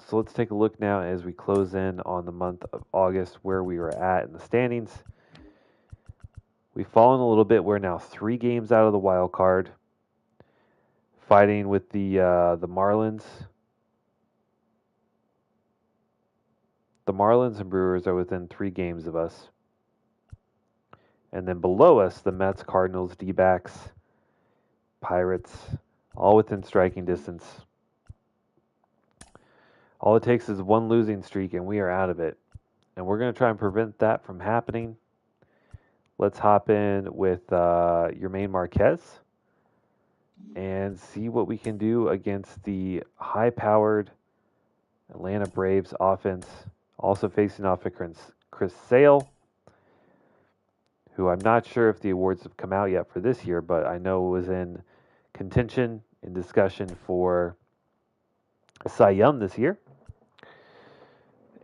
So let's take a look now as we close in on the month of August where we were at in the standings. We've fallen a little bit. We're now 3 games out of the wild card, fighting with the Marlins. The Marlins and Brewers are within 3 games of us. And then below us, the Mets, Cardinals, D-backs, Pirates, all within striking distance. All it takes is one losing streak, and we are out of it. And we're going to try and prevent that from happening. Let's hop in with Yermain Marquez and see what we can do against the high-powered Atlanta Braves offense. Also facing off against Chris Sale, who I'm not sure if the awards have come out yet for this year, but I know it was in contention, in discussion for Cy Young this year.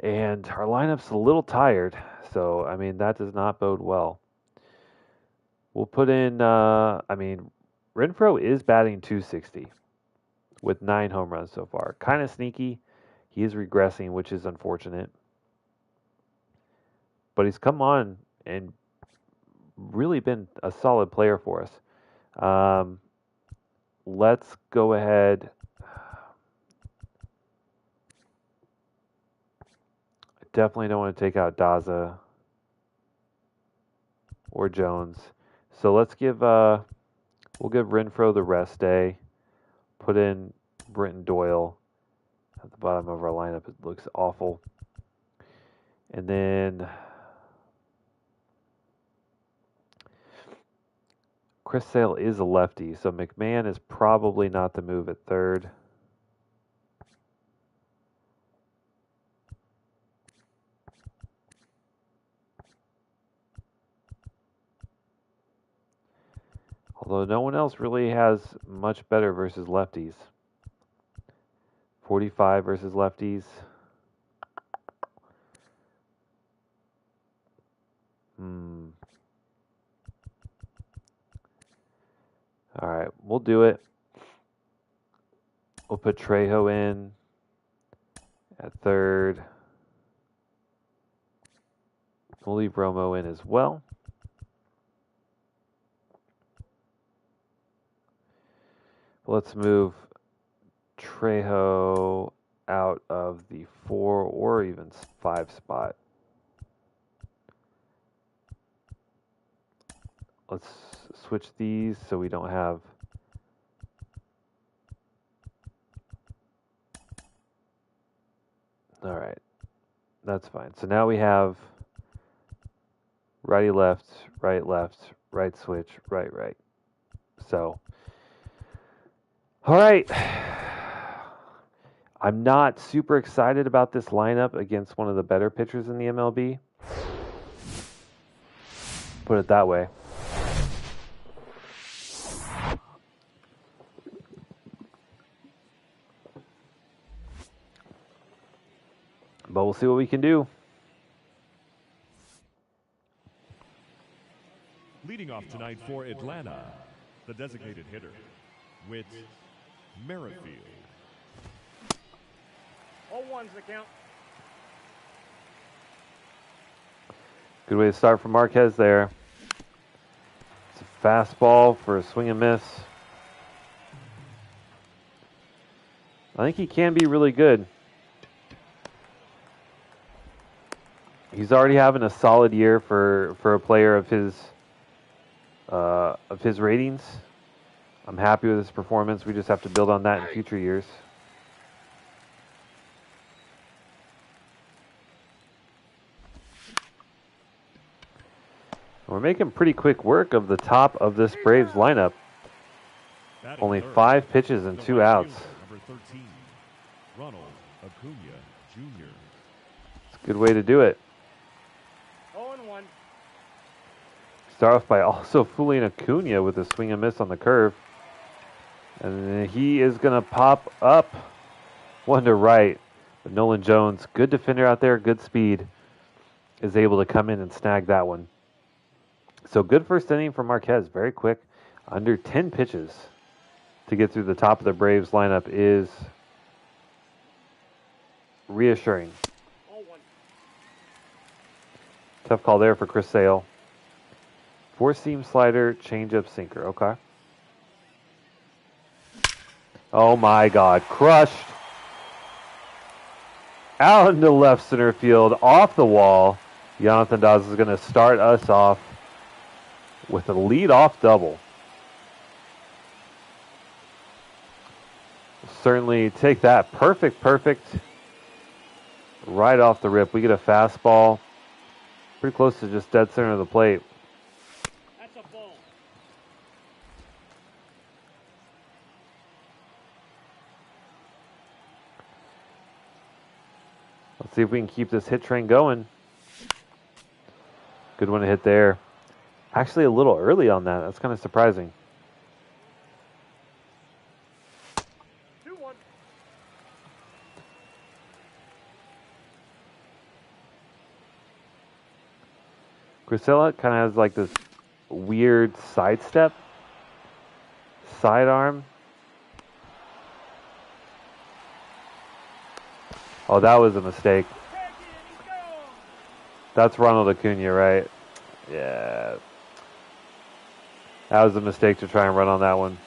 And our lineup's a little tired, so, I mean, that does not bode well. We'll put in, Renfroe is batting 260 with 9 home runs so far. Kind of sneaky. He is regressing, which is unfortunate. But he's come on and really been a solid player for us. Let's go ahead. I definitely don't want to take out Daza or Jones. So let's give we'll give Renfro the rest day. Put in Brenton Doyle at the bottom of our lineup. It looks awful. And then Chris Sale is a lefty, so McMahon is probably not the move at third. Although no one else really has much better versus lefties. 45 versus lefties. All right, we'll do it. We'll put Trejo in at third. We'll leave Romo in as well. Let's move Trejo out of the 4 or even 5 spot. Let's switch these so we don't have all right, that's fine. So now we have righty left, right switch, right. So all right. I'm not super excited about this lineup against one of the better pitchers in the MLB. Put it that way. But we'll see what we can do. Leading off tonight for Atlanta, the designated hitter, Whit Merrifield. 0-1's the count. Good way to start for Marquez there. It's a fastball for a swing and miss. I think he can be really good. He's already having a solid year for a player of his ratings. I'm happy with his performance. We just have to build on that in future years. We're making pretty quick work of the top of this Braves lineup. Only 5 pitches and 2 outs. Number 13, Ronald Acuna Jr. It's a good way to do it. 0-1. Start off by also fooling Acuna with a swing and miss on the curve. And he is going to pop up one to right. But Nolan Jones, good defender out there, good speed, is able to come in and snag that one. So good first inning for Marquez, very quick. Under 10 pitches to get through the top of the Braves lineup is reassuring. 0-1. Tough call there for Chris Sale. 4-seam slider, changeup, sinker. Okay. Oh my God, crushed. Out into left center field, off the wall. Jonathan Dawes is going to start us off with a lead-off double. Certainly take that. Perfect. Right off the rip. We get a fastball. Pretty close to just dead center of the plate. That's a ball. Let's see if we can keep this hit train going. Good one to hit there. Actually a little early on that. That's kind of surprising. 2-1. Grisella kind of has like this weird sidestep. Sidearm. Oh, that was a mistake. Take it, he's gone. That's Ronald Acuna, right? Yeah. That was a mistake to try and run on that one.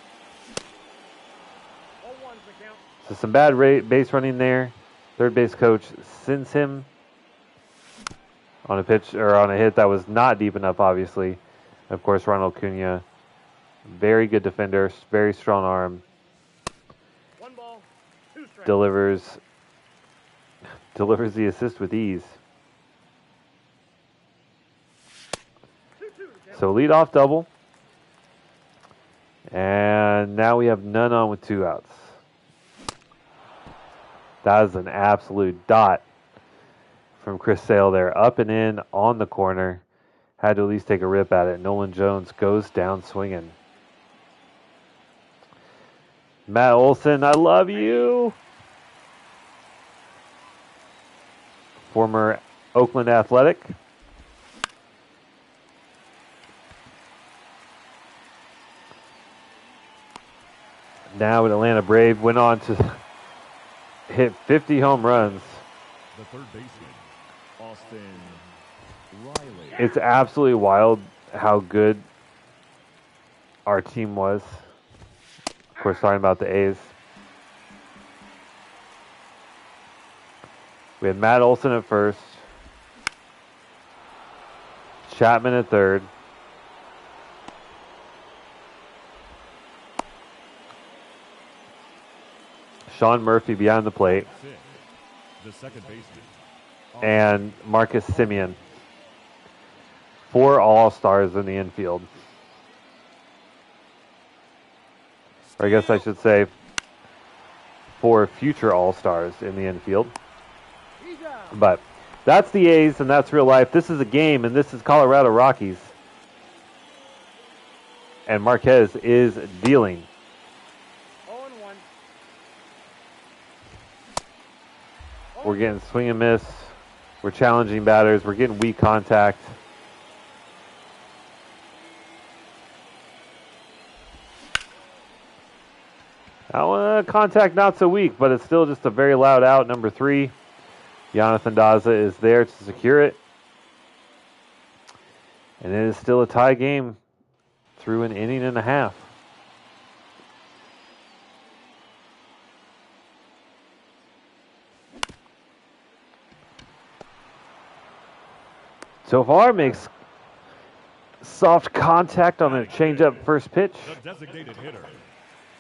0-1's the count. So some bad base running there. Third base coach sends him on a pitch or on a hit that was not deep enough, obviously. Of course, Ronald Acuna, very good defender, very strong arm, 1 ball, 2 strikes. delivers the assist with ease. 2-2 the count. So leadoff double. And now we have none on with 2 outs. That is an absolute dot from Chris Sale there. Up and in on the corner. Had to at least take a rip at it. Nolan Jones goes down swinging. Matt Olson, I love you. Former Oakland Athletic. Now an Atlanta Brave, went on to hit 50 home runs. The third baseman, Austin Riley. It's absolutely wild how good our team was. Of course, talking about the A's. We had Matt Olson at first, Chapman at third, Sean Murphy behind the plate, The second baseman, and Marcus Simeon. 4 All-Stars in the infield. Or I guess I should say 4 future All-Stars in the infield. But that's the A's, and that's real life. This is a game, and this is Colorado Rockies. And Marquez is dealing. 0-1. We're getting swing and miss. We're challenging batters. We're getting weak contact. Contact not so weak, but it's still just a very loud out. Number 3. Jonathan Daza is there to secure it. And it is still a tie game through an inning and a half. So far, makes soft contact on a changeup first pitch. the designated hitter,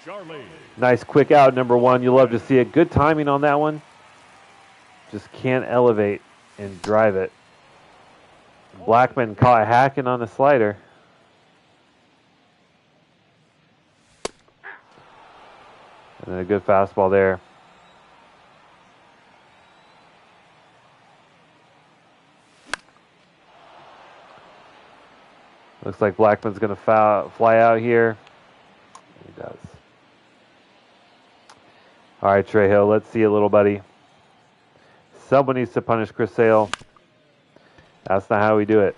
Charlie. Nice quick out, number 1. You love to see it. Good timing on that one. Just can't elevate and drive it. Blackman caught hacking on the slider. And then a good fastball there. Looks like Blackman's going to fly out here. He does. All right, Trejo, let's see it, little buddy. Someone needs to punish Chris Sale. That's not how we do it.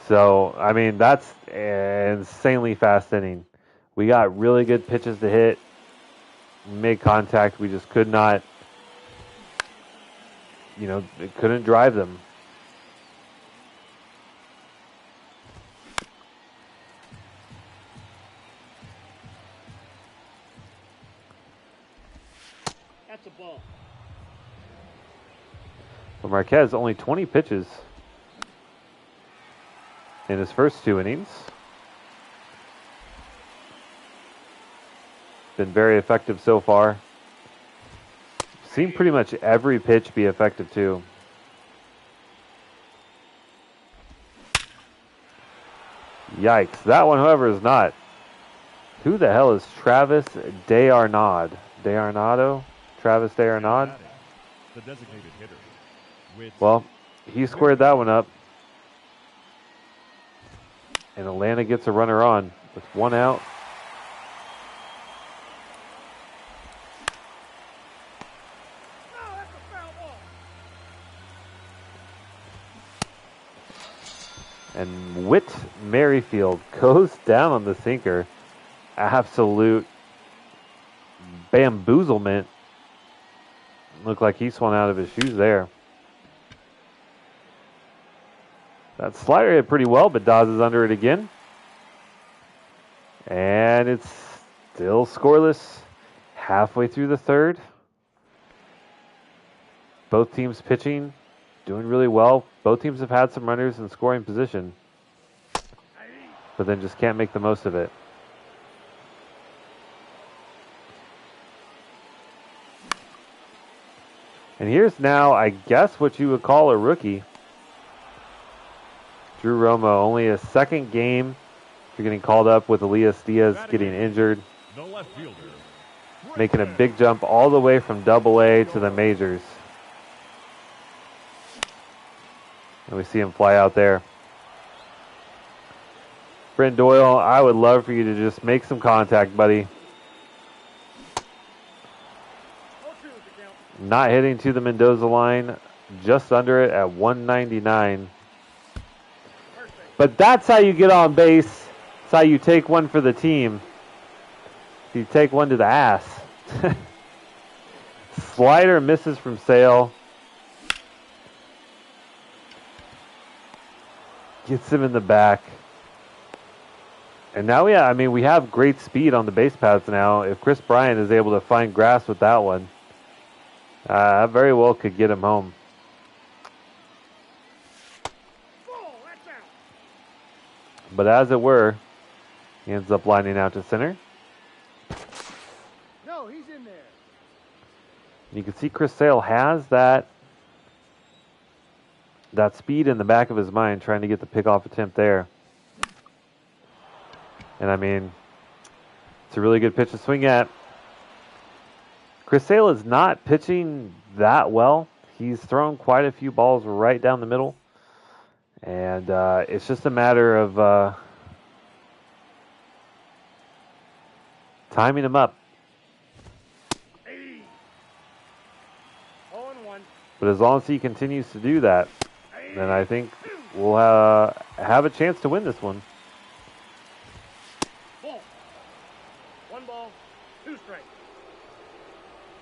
So, I mean, that's an insanely fast inning. We got really good pitches to hit. We made contact. We just could not, couldn't drive them. That's a ball. But Marquez only 20 pitches in his first 2 innings. Been very effective so far. Seen pretty much every pitch be effective too. Yikes. That one, however, is not. Who the hell is Travis Desarnaud? Desarnado? Travis Desarnaud? The designated hitter. Well, he squared that one up. And Atlanta gets a runner on with 1 out. No, that's a foul ball. And Whit Merrifield goes down on the sinker. Absolute bamboozlement. Looked like he swung out of his shoes there. That slider hit pretty well, but Dawes is under it again. And it's still scoreless halfway through the third. Both teams pitching, doing really well. Both teams have had some runners in scoring position, but then just can't make the most of it. And here's now, I guess, what you would call a rookie. Drew Romo, only a second game. You're getting called up with Elias Diaz getting injured, The left fielder. making a big jump all the way from Double-A to the majors. And we see him fly out there. Brent Doyle, I would love for you to just make some contact, buddy. Not hitting to the Mendoza line, just under it at 199. But that's how you get on base. That's how you take one for the team. You take one to the ass. Slider misses from Sale. Gets him in the back. And now, yeah, I mean, we have great speed on the base paths now. If Chris Bryant is able to find grass with that one, I very well could get him home. But as it were, he ends up lining out to center. No, he's in there. You can see Chris Sale has that speed in the back of his mind, trying to get the pickoff attempt there. And I mean, it's a really good pitch to swing at. Chris Sale is not pitching that well. He's thrown quite a few balls right down the middle. And it's just a matter of timing him up. 0-1. But as long as he continues to do that, then I think we'll have a chance to win this one. Ball. 1 ball, 2 strikes.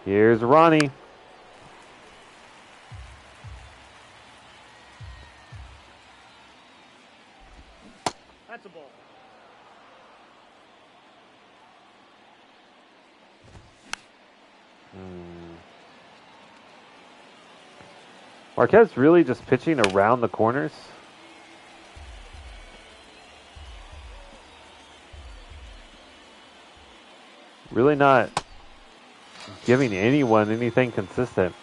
Here's Ronnie. That's a ball. Marquez really just pitching around the corners. Really not giving anyone anything consistent.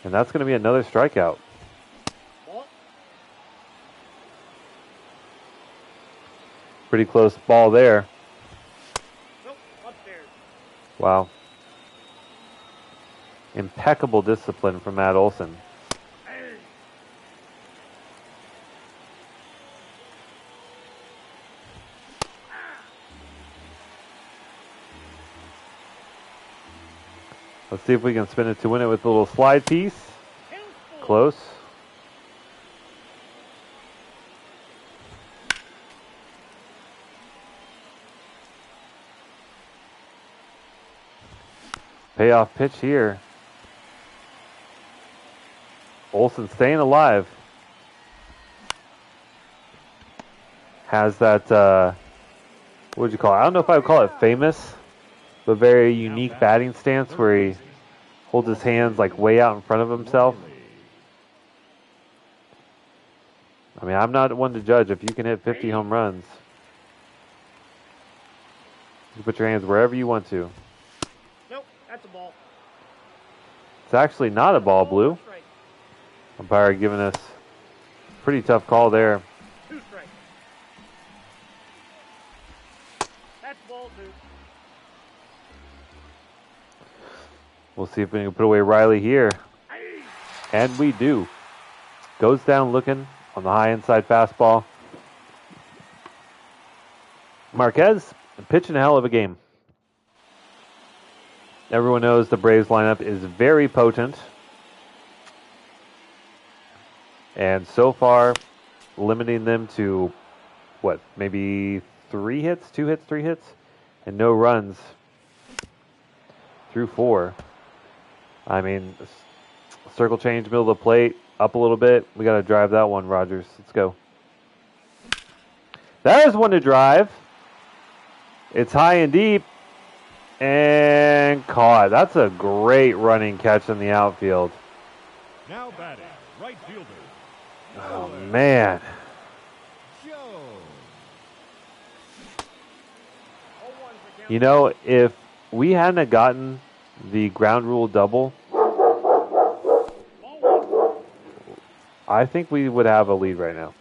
And that's going to be another strikeout. Ball. Pretty close ball there. Nope, upstairs. Wow. Impeccable discipline from Matt Olson. Let's see if we can spin it to win it with a little slide piece. Close. Payoff pitch here. Olsen staying alive. Has that, what would you call it? I don't know if I would call it famous, but very unique batting stance where he holds his hands like way out in front of himself. I mean, I'm not one to judge if you can hit 50 home runs. You put your hands wherever you want to. Nope, that's a ball. It's actually not a ball, Blue. Umpire giving us a pretty tough call there. 2 strikes. That's ball 2. We'll see if we can put away Riley here. And we do. Goes down looking on the high inside fastball. Marquez pitching a hell of a game. Everyone knows the Braves lineup is very potent. And so far, limiting them to, what, maybe 3 hits, 2 hits, 3 hits, and no runs through 4. I mean, circle change, middle of the plate, up a little bit. We got to drive that one, Rogers. Let's go. That is one to drive. It's high and deep. And caught. That's a great running catch in the outfield. Now batting, right fielder. Oh, man. Joe. You know, if we hadn't have gotten the ground rule double, I think we would have a lead right now.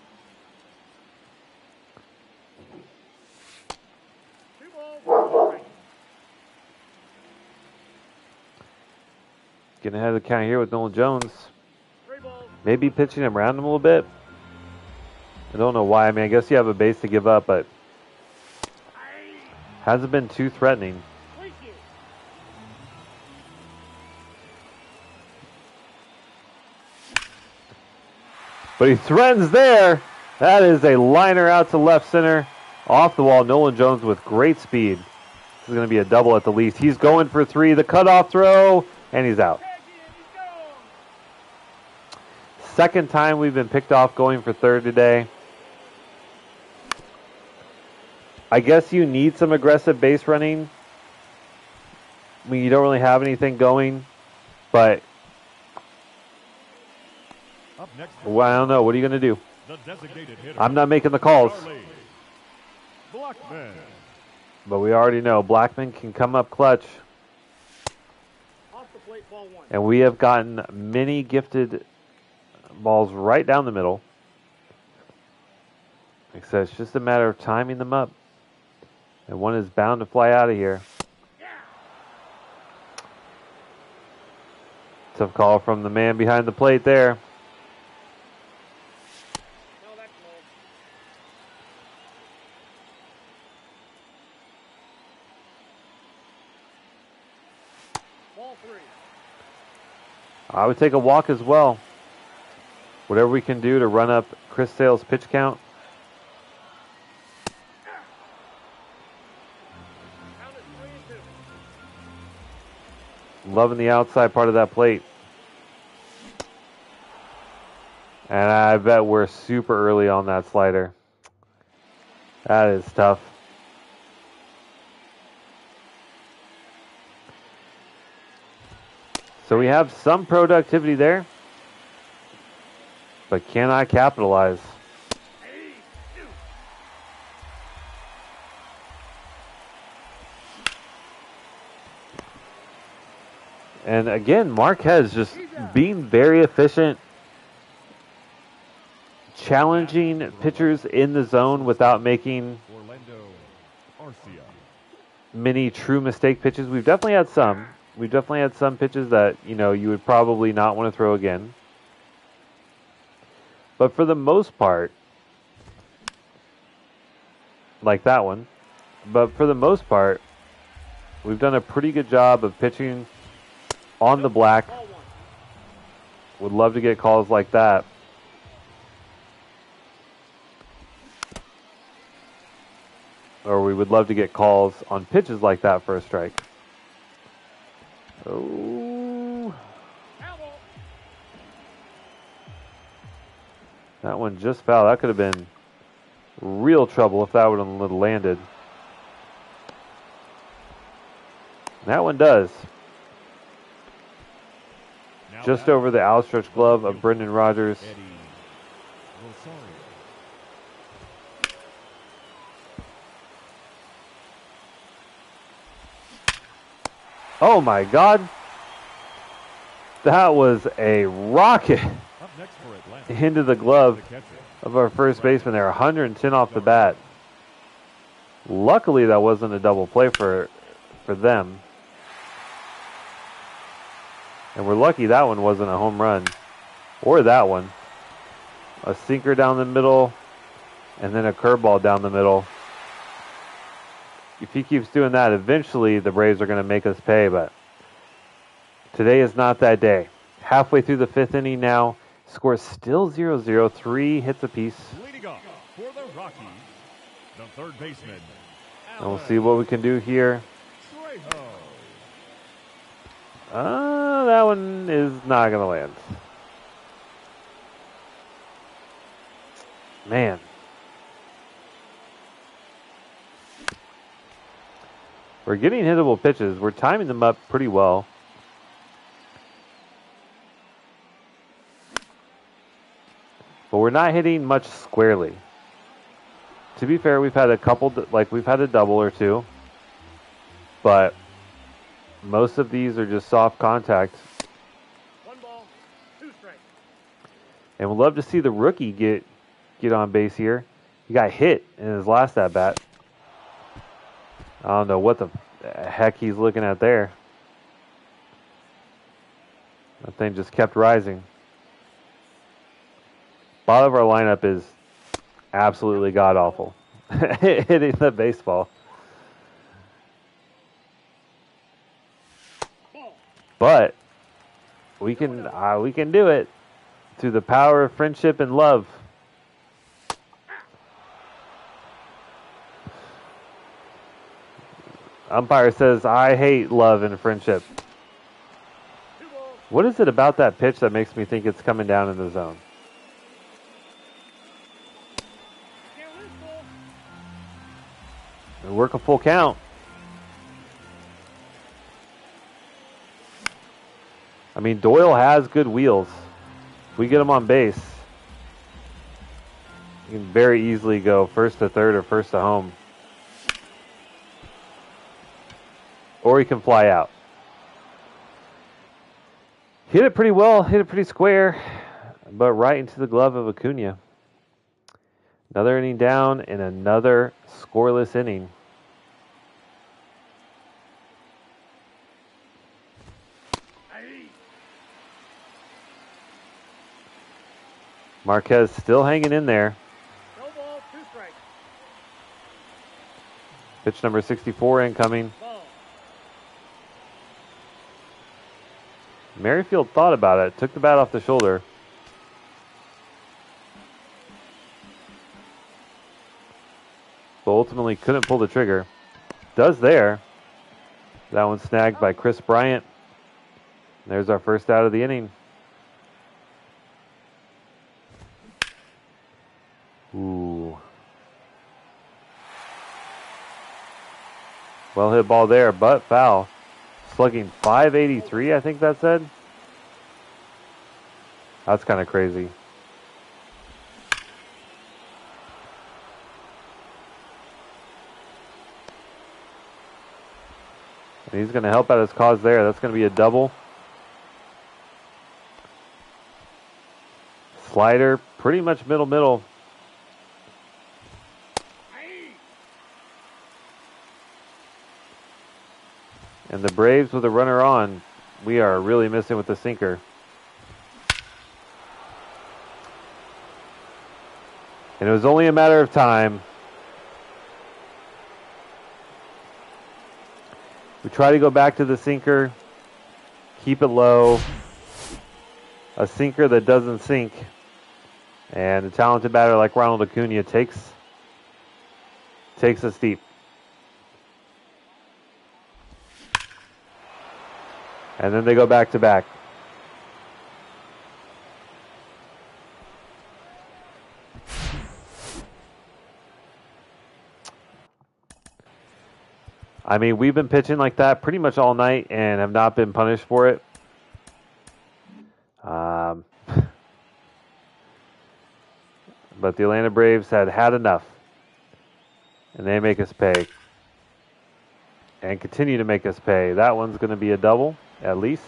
Getting ahead of the count here with Nolan Jones. Maybe pitching him around him a little bit. I don't know why. I mean, I guess you have a base to give up, but hasn't been too threatening. But he threatens there. That is a liner out to left center. Off the wall, Nolan Jones with great speed. This is going to be a double at the least. He's going for 3. The cutoff throw, and he's out. Second time we've been picked off going for third today. I guess you need some aggressive base running. I mean, you don't really have anything going, but Up next, well, I don't know. What are you going to do? the designated hitter. I'm not making the calls, Charlie Blackman. but we already know Blackman can come up clutch. Off the plate, ball 1. And we have gotten many gifted balls right down the middle. Like I said, it's just a matter of timing them up. And one is bound to fly out of here. Tough call from the man behind the plate there. No, that's low. Ball 3. I would take a walk as well. Whatever we can do to run up Chris Sale's pitch count. Count is 3-2. Loving the outside part of that plate. And I bet we're super early on that slider. That is tough. So we have some productivity there, but cannot capitalize. And again, Marquez just being very efficient, challenging pitchers in the zone without making Orlando Arcia. many true mistake pitches. We've definitely had some. We've definitely had some pitches that, you know, you would probably not want to throw again. But for the most part, like that one, but for the most part, we've done a pretty good job of pitching on the black. Ball 1. Would love to get calls like that. Or we would love to get calls on pitches like that for a strike. Oh, Foul ball. that one just fouled. That could have been real trouble if that would have landed. That one does. Now Just batting, over the outstretched glove of Brendan Rodgers. Eddie Rosario. Oh my God. That was a rocket Up next for Atlanta, into the the glove catcher. of our first baseman there. 110 off the bat. Luckily, that wasn't a double play for them. And we're lucky that one wasn't a home run. Or that one. A sinker down the middle, and then a curveball down the middle. If he keeps doing that, eventually the Braves are going to make us pay, but today is not that day. Halfway through the fifth inning now. Score still 0-0. 3 hits apiece. Leading off for the Rockies, the third baseman. And we'll see what we can do here. Trejo. That one is not going to land. Man. We're getting hittable pitches. We're timing them up pretty well. But we're not hitting much squarely. To be fair, we've had a couple, we've had a double or two. But most of these are just soft contact. 1 ball, 2 strikes. And we'd love to see the rookie get on base here. He got hit in his last at bat. I don't know what the heck he's looking at there. That thing just kept rising. Bottom of our lineup is absolutely god awful hitting the baseball. But we can do it through the power of friendship and love. Umpire says, I hate love and friendship. What is it about that pitch that makes me think it's coming down in the zone? We work a full count. I mean, Doyle has good wheels. If we get him on base, he can very easily go first to third or first to home. Or he can fly out. Hit it pretty well, hit it pretty square, but right into the glove of Acuna. Another inning down and another scoreless inning. Marquez still hanging in there. No ball, 2 strikes. Pitch number 64 incoming. Ball. Merrifield thought about it, took the bat off the shoulder. But ultimately couldn't pull the trigger. Does there. That one snagged by Chris Bryant. There's our first out of the inning. Ooh. Well hit ball there, but foul. Slugging .583, I think that said. That's kind of crazy. And he's going to help out his cause there. That's going to be a double. Slider, pretty much middle. And the Braves with a runner on. We are really missing with the sinker. And it was only a matter of time. We try to go back to the sinker. Keep it low. A sinker that doesn't sink. And a talented batter like Ronald Acuna takes us deep. And then they go back to back. I mean, we've been pitching like that pretty much all night and have not been punished for it. But the Atlanta Braves had enough. And they make us pay. And continue to make us pay. That one's going to be a double, at least.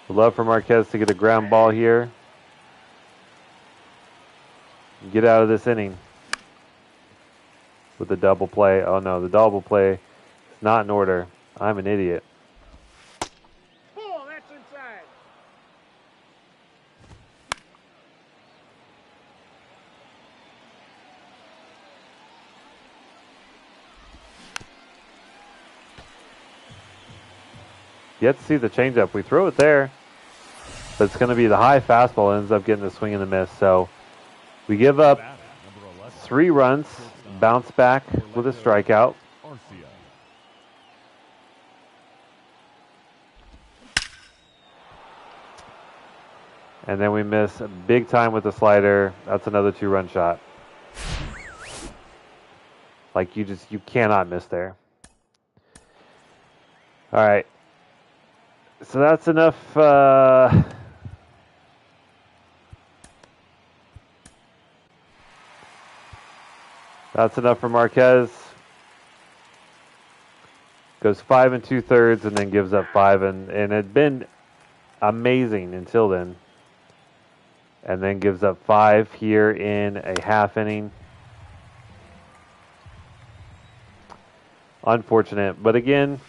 Would love for Marquez to get a ground ball here. Get out of this inning with the double play. Oh no, the double play is not in order. I'm an idiot. Oh, that's inside. Yet to see the changeup. We throw it there, but it's going to be the high fastball. Ends up getting the swing and the miss. So we give up 3 runs, bounce back with a strikeout. And then we miss big time with the slider. That's another 2-run shot. Like you cannot miss there. All right. So that's enough. That's enough for Marquez. Goes 5 2/3 and then gives up 5, and it had been amazing until then. And then gives up 5 here in a half inning. Unfortunate, but again,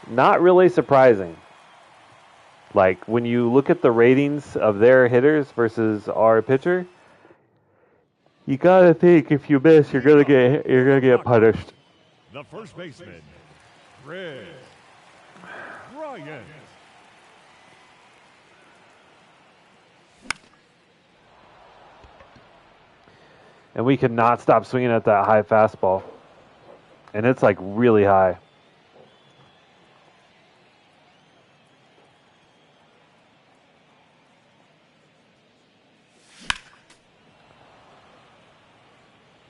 not really surprising. Like when you look at the ratings of their hitters versus our pitcher, you gotta think if you miss, you're gonna get punished. The first baseman, Chris Bryant. And we could not stop swinging at that high fastball. And it's like really high.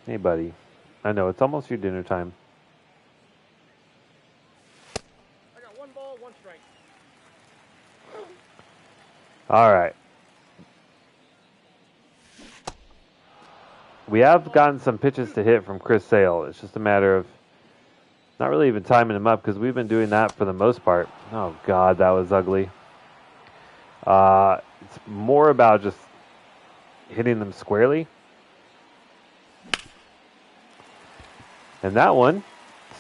Hey, buddy. I know, it's almost your dinner time. I got 1 ball, 1 strike. All right. We have gotten some pitches to hit from Chris Sale. It's just a matter of not really even timing him up because we've been doing that for the most part. Oh, God, that was ugly. It's more about just hitting them squarely. And that one,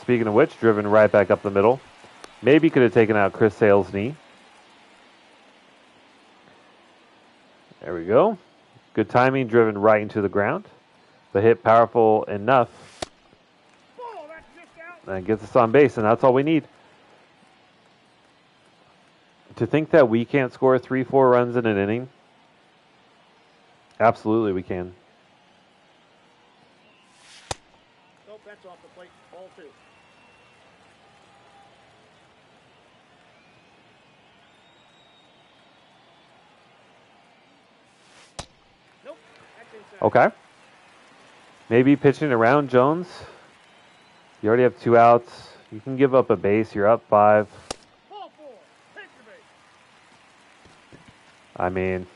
speaking of which, driven right back up the middle. Maybe could have taken out Chris Sale's knee. There we go. Good timing, driven right into the ground. The hit powerful enough. Ball, that's just out. And gets us on base, and that's all we need. To think that we can't score 3-4 runs in an inning, absolutely we can. Nope, that's off the plate. Ball 2. Nope, that's inside. Okay. Maybe pitching around Jones. You already have 2 outs. You can give up a base. You're up 5. Ball 4. Take your base. I mean,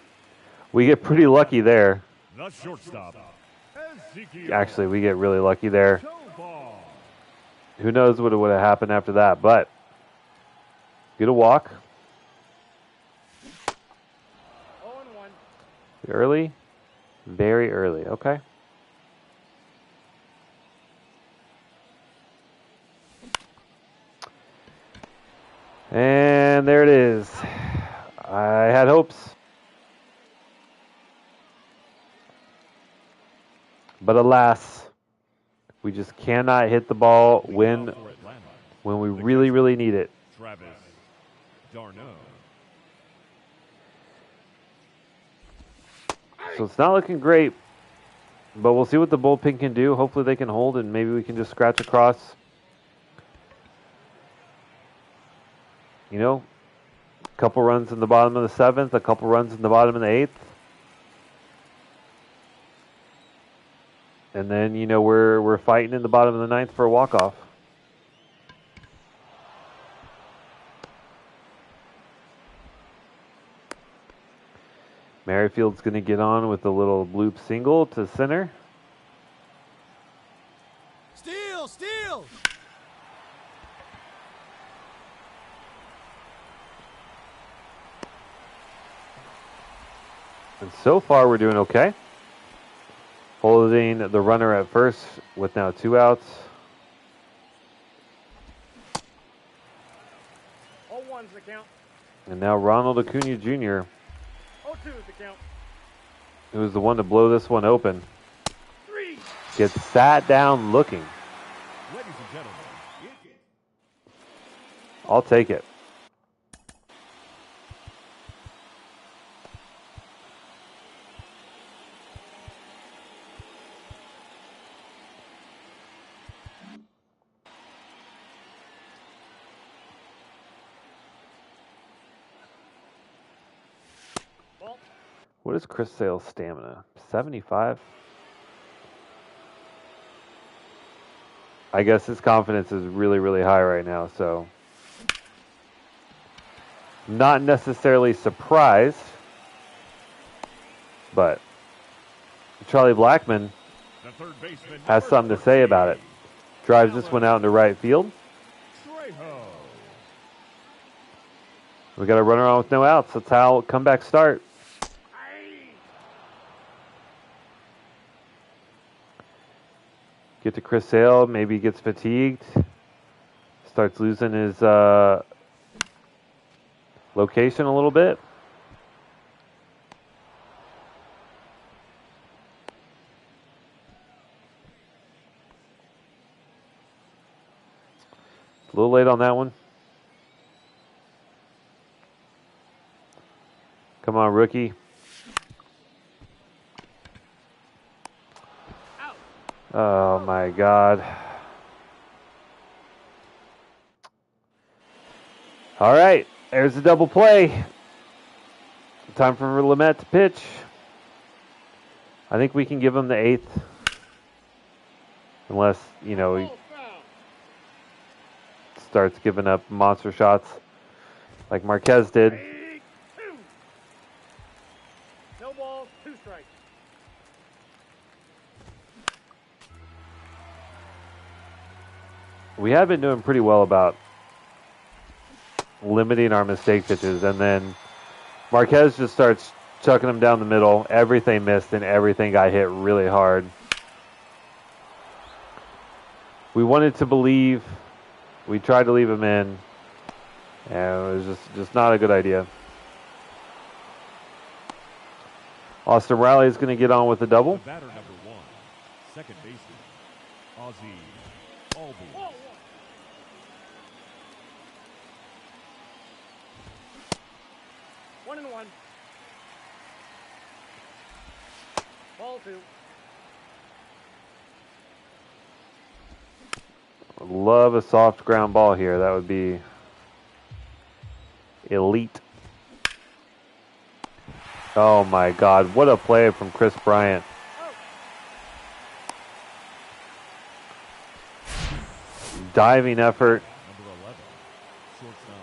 we get pretty lucky there. The shortstop, Ezekiel Actually, we get really lucky there. Tovar. Who knows what would have happened after that, but get a walk. 0-1. Early. Very early. Okay. And there it is. I had hopes. But alas, we just cannot hit the ball when For Atlanta, we really, really need it. Travis d'Arnaud. So it's not looking great. But we'll see what the bullpen can do. Hopefully they can hold, and maybe we can just scratch across. You know, a couple runs in the bottom of the 7th, a couple runs in the bottom of the 8th. And then, you know, we're fighting in the bottom of the 9th for a walk-off. Merrifield's going to get on with a little bloop single to center. Steal! And so far, we're doing okay. Holding the runner at first with now 2 outs. 0-1's the count. And now Ronald Acuna Jr., 0-2 is the count. who was the one to blow this one open, 3. gets sat down looking. Ladies and gentlemen, I'll take it. What is Chris Sale's stamina? 75? I guess his confidence is really, really high right now, so not necessarily surprised, but Charlie Blackmon The third baseman, has something to say about it. Drives this one out into right field. Trejo. We got a runner on with no outs. That's how comeback start. Get to Chris Sale. Maybe he gets fatigued. Starts losing his location a little bit. A little late on that one. Come on, rookie. Oh, my God. All right, there's the double play. Time for Lamette to pitch. I think we can give him the 8th. Unless, you know, he starts giving up monster shots like Marquez did. No balls, 2 strikes. We have been doing pretty well about limiting our mistake pitches, and then Marquez just starts chucking them down the middle. Everything missed, and everything got hit really hard. We wanted to believe. We tried to leave him in, and it was just not a good idea. Austin Riley is going to get on with the double. The batter number 1, second baseman, Ozzie Albies. 1-1. Ball 2. Love a soft ground ball here. That would be elite. Oh my God, what a play from Chris Bryant. Diving effort. Number 11, shortstop,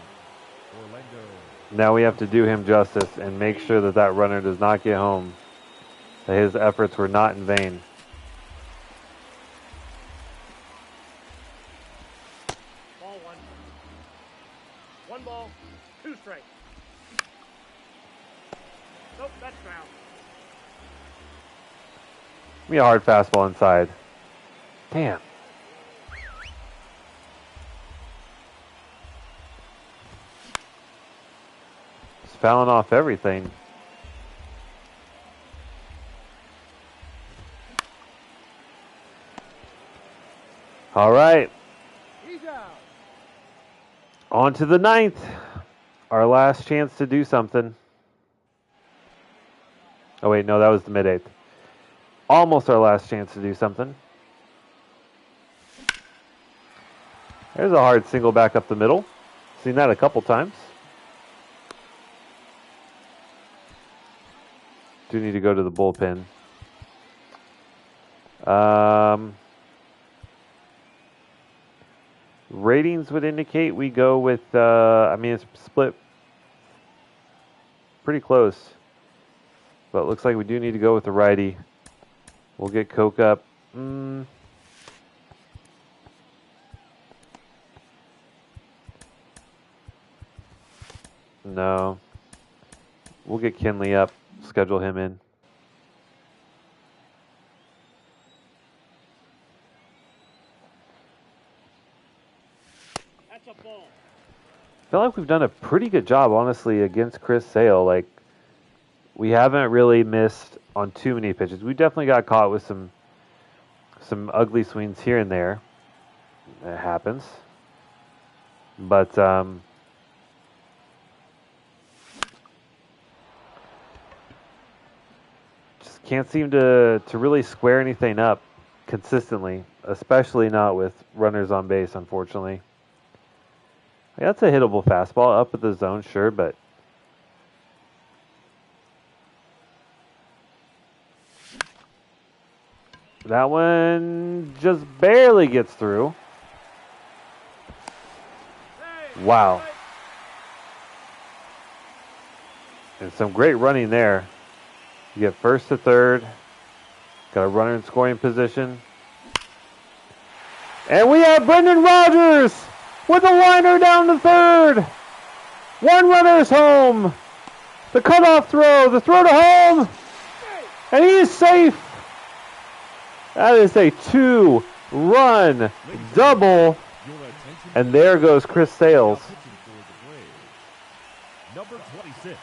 Orlando. Now we have to do him justice and make sure that that runner does not get home. That his efforts were not in vain. Ball 1. 1 ball, 2 strikes. Nope, that's ground. Give me a hard fastball inside. Damn. Just fouling off everything. All right. He's out. On to the 9th. Our last chance to do something. Oh, wait, no, that was the mid-8th. Almost our last chance to do something. There's a hard single back up the middle. Seen that a couple times. Do need to go to the bullpen. Ratings would indicate we go with, I mean, it's split pretty close. But it looks like we do need to go with the righty. We'll get Coke up. No. We'll get Kinley up. Schedule him in. That's a ball. I feel like we've done a pretty good job, honestly, against Chris Sale. Like, we haven't really missed on too many pitches. We definitely got caught with some ugly swings here and there. It happens. But just can't seem to really square anything up consistently, especially not with runners on base, unfortunately. Yeah, that's a hittable fastball up at the zone, sure, but That one just barely gets through. Wow. And some great running there. You get first to third. Got a runner in scoring position. And we have Brendan Rodgers with a liner down to third. One runner's home. The cutoff throw, the throw to home. And he is safe. That is a 2-run double. And there goes Chris Sales. Number 26,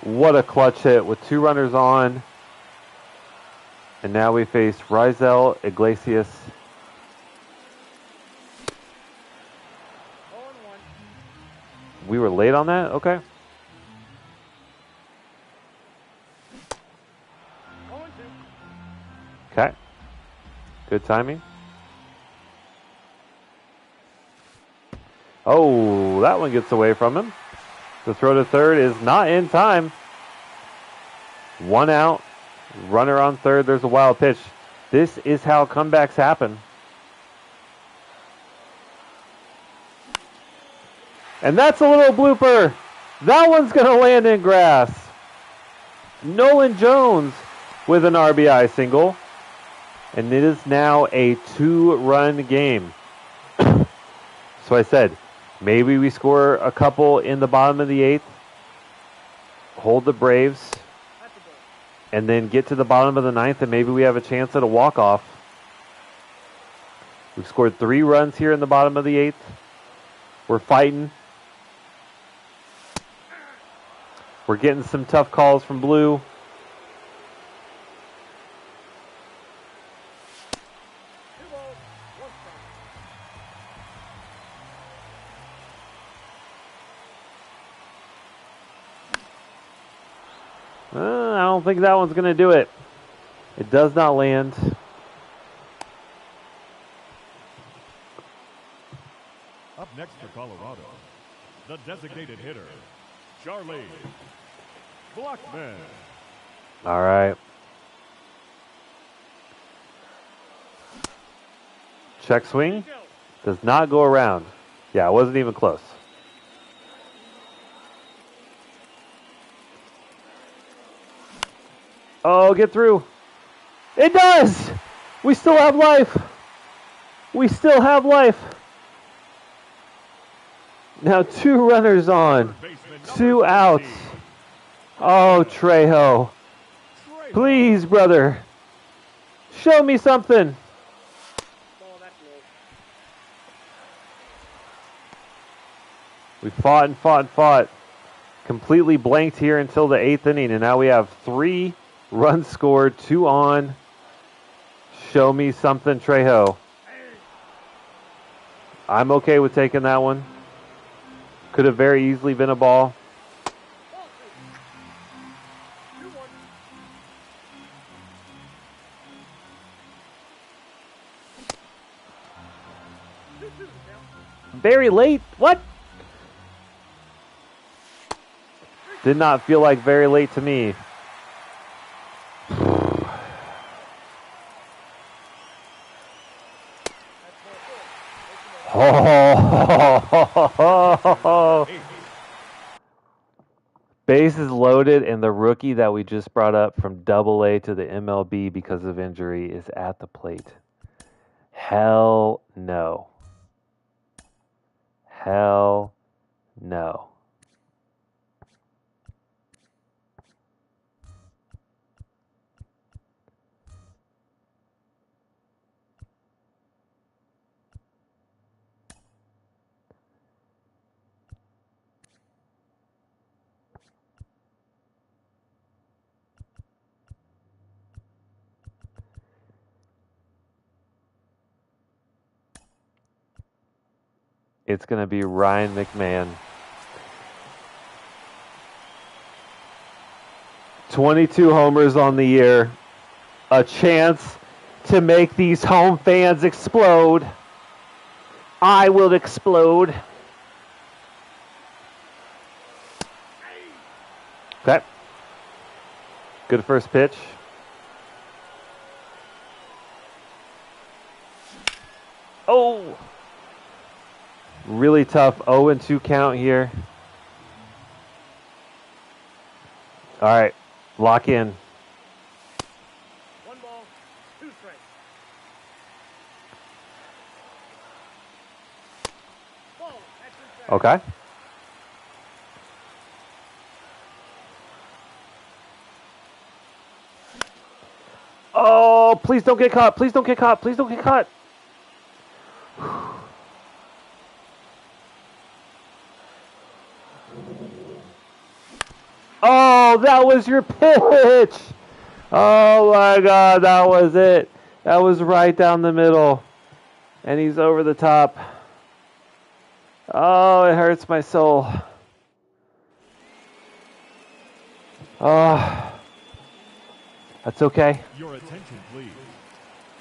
What a clutch hit with 2 runners on. And now we face Rizel Iglesias. We were late on that? Okay. Okay. Good timing. Oh, that one gets away from him. The throw to third is not in time. 1 out. Runner on third. There's a wild pitch. This is how comebacks happen. And that's a little blooper. That one's going to land in grass. Nolan Jones with an RBI single. And it is now a 2-run game. So I said, maybe we score a couple in the bottom of the 8th. Hold the Braves. And then get to the bottom of the 9th, and maybe we have a chance at a walk-off. We've scored 3 runs here in the bottom of the 8th. We're fighting. We're getting some tough calls from Blue. I don't think that one's going to do it. It does not land. Up next for Colorado, the designated hitter, Charlie Blackman. All right. Check swing. Does not go around. Yeah, it wasn't even close. Oh, get through. It does! We still have life. We still have life. Now 2 runners on. 2 outs. Oh, Trejo. Please, brother. Show me something. We fought and fought and fought. Completely blanked here until the 8th inning, and now we have 3 runs scored, 2 on. Show me something, Trejo. I'm okay with taking that one. Could have very easily been a ball. Very late? What? Did not feel like very late to me. Oh. Bases loaded, and the rookie that we just brought up from Double-A to the MLB because of injury is at the plate. Hell no. Hell no. It's going to be Ryan McMahon. 22 homers on the year. A chance to make these home fans explode. I will explode. Okay. Good first pitch. Really tough 0-2 count here. All right, lock in. 1 ball, 2 strikes. Ball, that's inside. Okay. Oh, please don't get caught. Please don't get caught. Please don't get caught. Oh, that was your pitch. Oh my God, that was it. That was right down the middle. And he's over the top. Oh, it hurts my soul. Oh, that's okay. Your attention, please.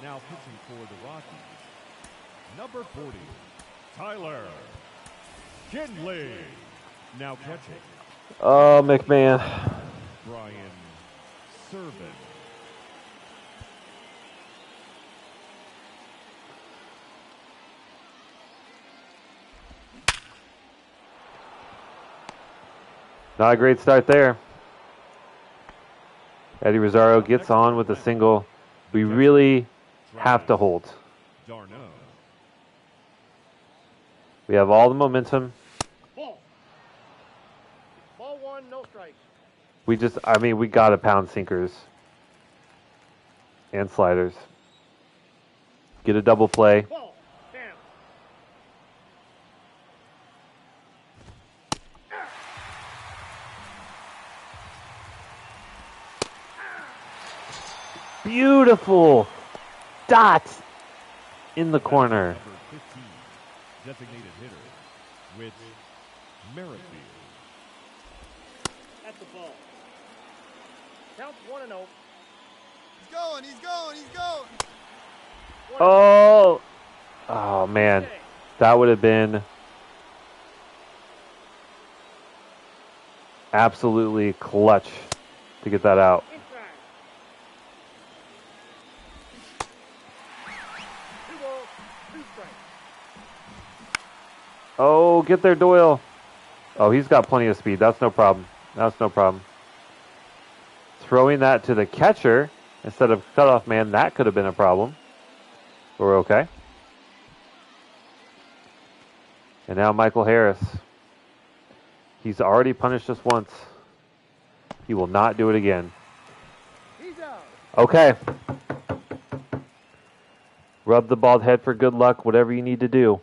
Now pitching for the Rockies. Number 40, Tyler Kinley. Now catching, Oh, McMahon. Brian Servin. Not a great start there. Eddie Rosario gets on with a single. We really have to hold. Darno. We have all the momentum. Ball. Ball 1, no strikes. We got to pound sinkers and sliders. Get a double play. Ball, down. Beautiful dot in the corner. Number 15, designated hitter, with Merrifield. At the ball. Counts 1-0. He's going, he's going, he's going. Oh, oh man, that would have been absolutely clutch to get that out. Inside. 2 balls, 2 strikes. Oh, get there, Doyle. Oh, he's got plenty of speed. That's no problem. That's no problem. Throwing that to the catcher instead of cutoff man, that could have been a problem. But we're okay. And now Michael Harris. He's already punished us once. He will not do it again. He's out. Okay. Rub the bald head for good luck, whatever you need to do.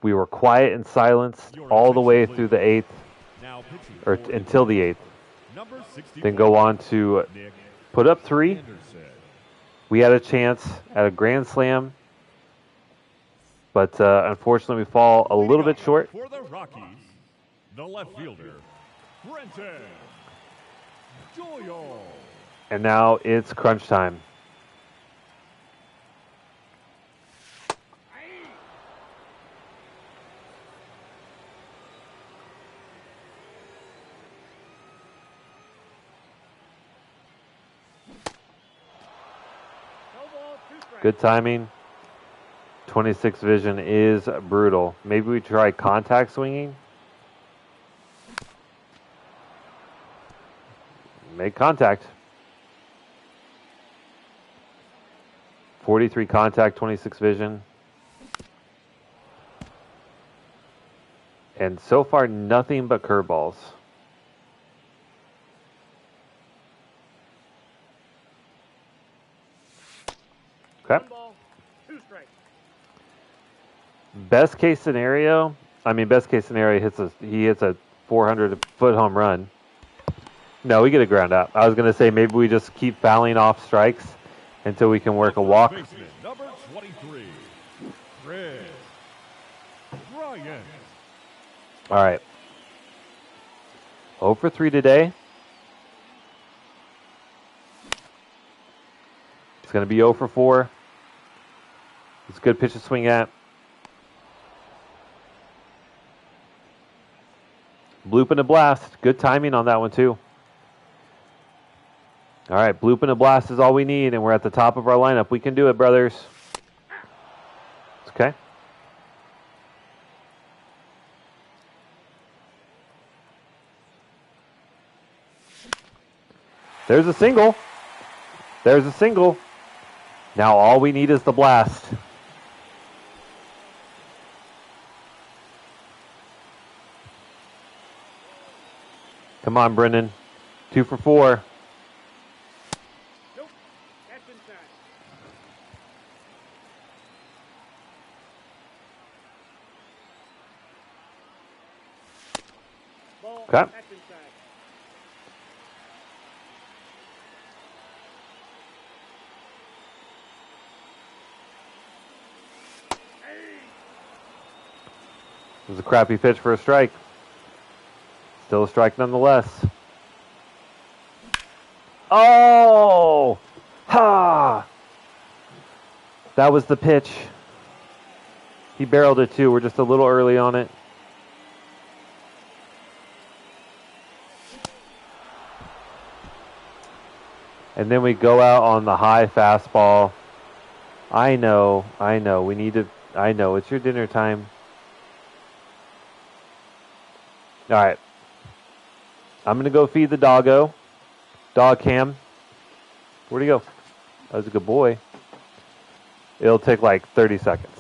We were quiet and silence all the way through the eighth, Now pitching or for until the eighth. number 64, Then go on to Nick put up 3. Anderson. We had a chance at a grand slam, but unfortunately we fall a little bit short. For the Rockies, the left fielder, Brenton Doyle. And now it's crunch time. No ball, 2 strikes. Good timing. 26 vision is brutal. Maybe we try contact swinging. Make contact. 43 contact, 26 vision. And so far, nothing but curveballs. Okay. 1 ball, 2 strikes. Best case scenario, he hits a 400-foot home run. No, we get a ground out. I was going to say maybe we just keep fouling off strikes until we can work a walk. Baseman, number 23, Chris Bryant. All right. 0 for 3 today. It's going to be 0 for 4. It's a good pitch to swing at. Bloop and a blast. Good timing on that one, too. All right, bloop and a blast is all we need, and we're at the top of our lineup. We can do it, brothers. Okay. There's a single. There's a single. Now all we need is the blast. Come on, Brendan. 2 for 4. Nope. That's inside. Ball. Okay. That's inside. It was a crappy pitch for a strike. Still a strike nonetheless. Oh! Ha! That was the pitch. He barreled it too. We're just a little early on it. And then we go out on the high fastball. I know. We need to. I know. It's your dinner time. All right. I'm going to go feed the doggo. Dog cam. Where'd he go? That was a good boy. It'll take like 30 seconds.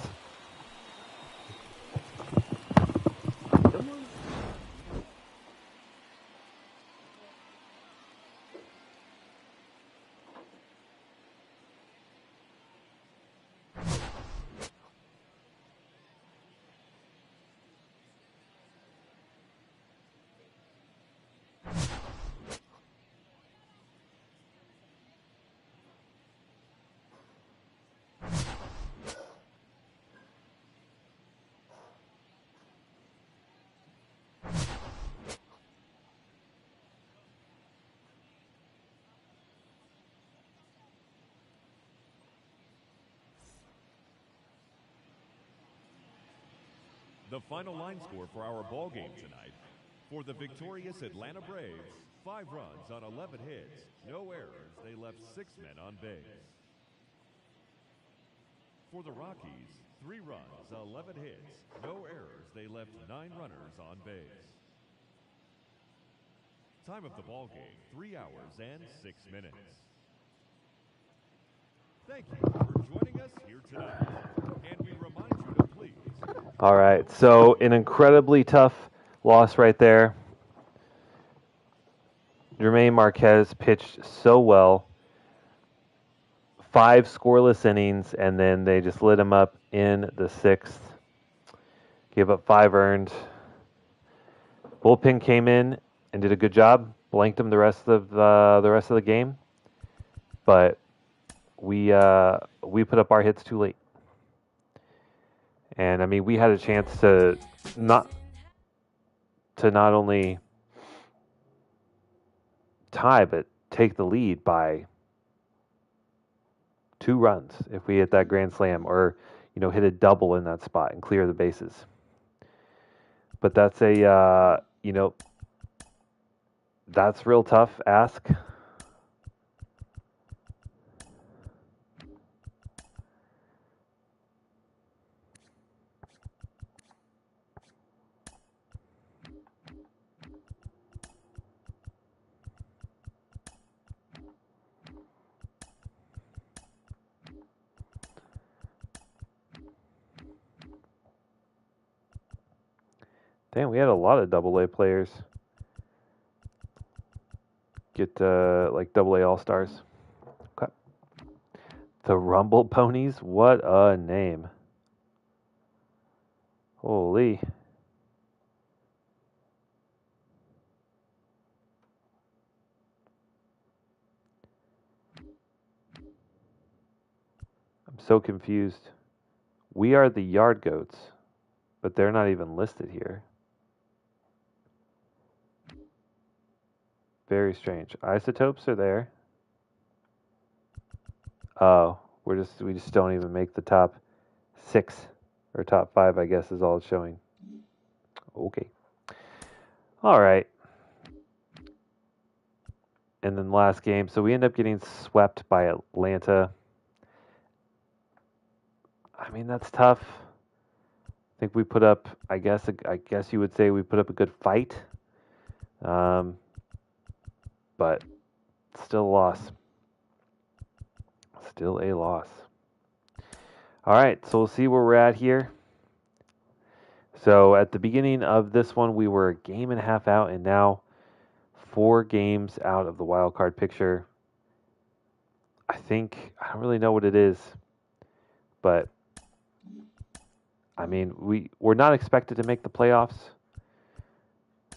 The final line score for our ball game tonight. For the victorious Atlanta Braves, 5 runs on 11 hits, no errors. They left 6 men on base. For the Rockies, 3 runs, 11 hits, no errors. They left 9 runners on base. Time of the ball game, 3 hours and 6 minutes. Thank you for joining us here tonight. And we remind you to please. All right. So an incredibly tough loss right there. Jermaine Marquez pitched so well. 5 scoreless innings, and then they just lit him up in the 6th. Gave up 5 earned. Bullpen came in and did a good job. Blanked him the rest of the game. But we put up our hits too late. And I mean, we had a chance to not only tie but take the lead by 2 runs if we hit that grand slam, or hit a double in that spot and clear the bases. But that's a that's real tough ask. Damn, we had a lot of AA players get like AA All-Stars. Okay. The Rumble Ponies? What a name. Holy. I'm so confused. We are the Yard Goats, but they're not even listed here. Very strange. Isotopes are there. Oh, we just don't even make the top 6 or top 5, I guess, is all it's showing. Okay. All right. And then last game, so we end up getting swept by Atlanta. I mean, that's tough. I think we put up, I guess you would say we put up a good fight. But still a loss. Still a loss. All right, so we'll see where we're at here. So at the beginning of this one, we were a game and a half out, and now 4 games out of the wild card picture. I don't really know what it is, but I mean, we're not expected to make the playoffs,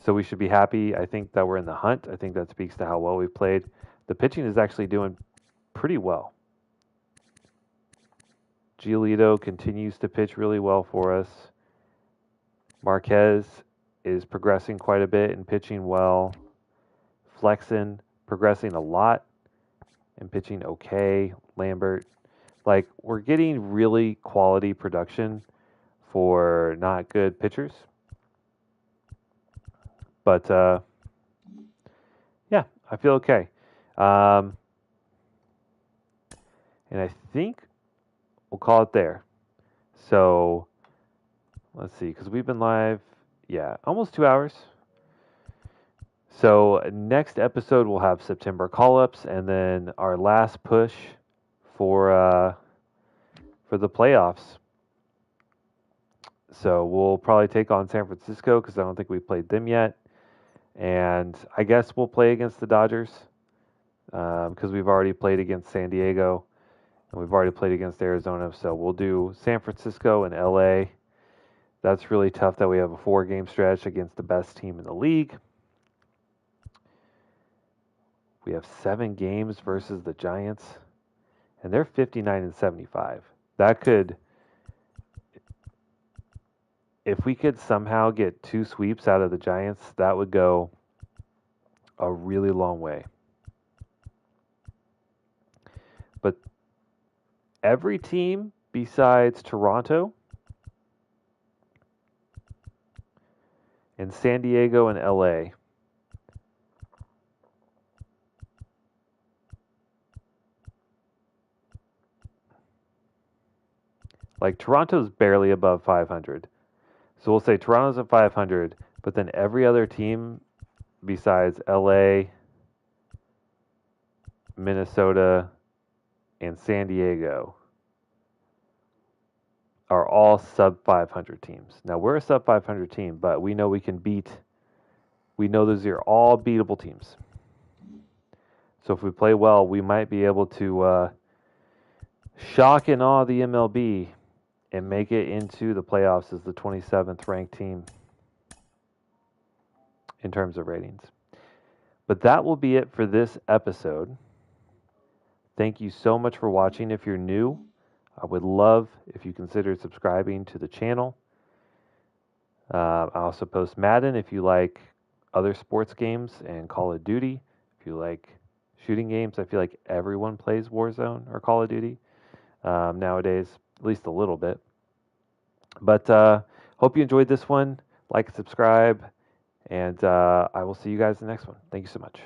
so we should be happy. I think that we're in the hunt. I think that speaks to how well we've played. The pitching is actually doing pretty well. Giolito continues to pitch really well for us. Marquez is progressing quite a bit and pitching well. Flexen progressing a lot and pitching okay. Lambert, like, we're getting really quality production for not good pitchers. But yeah, I feel okay. And I think we'll call it there. So let's see, because we've been live, almost 2 hours. So next episode we'll have September call-ups, and then our last push for the playoffs. So we'll probably take on San Francisco because I don't think we've played them yet, and I guess we'll play against the Dodgers because we've already played against San Diego and we've already played against Arizona. So we'll do San Francisco and LA. That's really tough that we have a 4-game stretch against the best team in the league. We have 7 games versus the Giants, and they're 59 and 75. That could, if we could somehow get 2 sweeps out of the Giants, that would go a really long way. But every team besides Toronto and San Diego and LA like Toronto's barely above 500. So we'll say Toronto's at 500, but then every other team besides LA, Minnesota, and San Diego are all sub 500 teams. Now we're a sub 500 team, but we know we can we know those are all beatable teams. So if we play well, we might be able to shock and awe the MLB and make it into the playoffs as the 27th ranked team in terms of ratings. But that will be it for this episode. Thank you so much for watching. If you're new, I would love if you consider subscribing to the channel. I also post Madden if you like other sports games and Call of Duty. If you like shooting games, I feel like everyone plays Warzone or Call of Duty nowadays, at least a little bit. But hope you enjoyed this one. Like, subscribe, and I will see you guys in the next one. Thank you so much.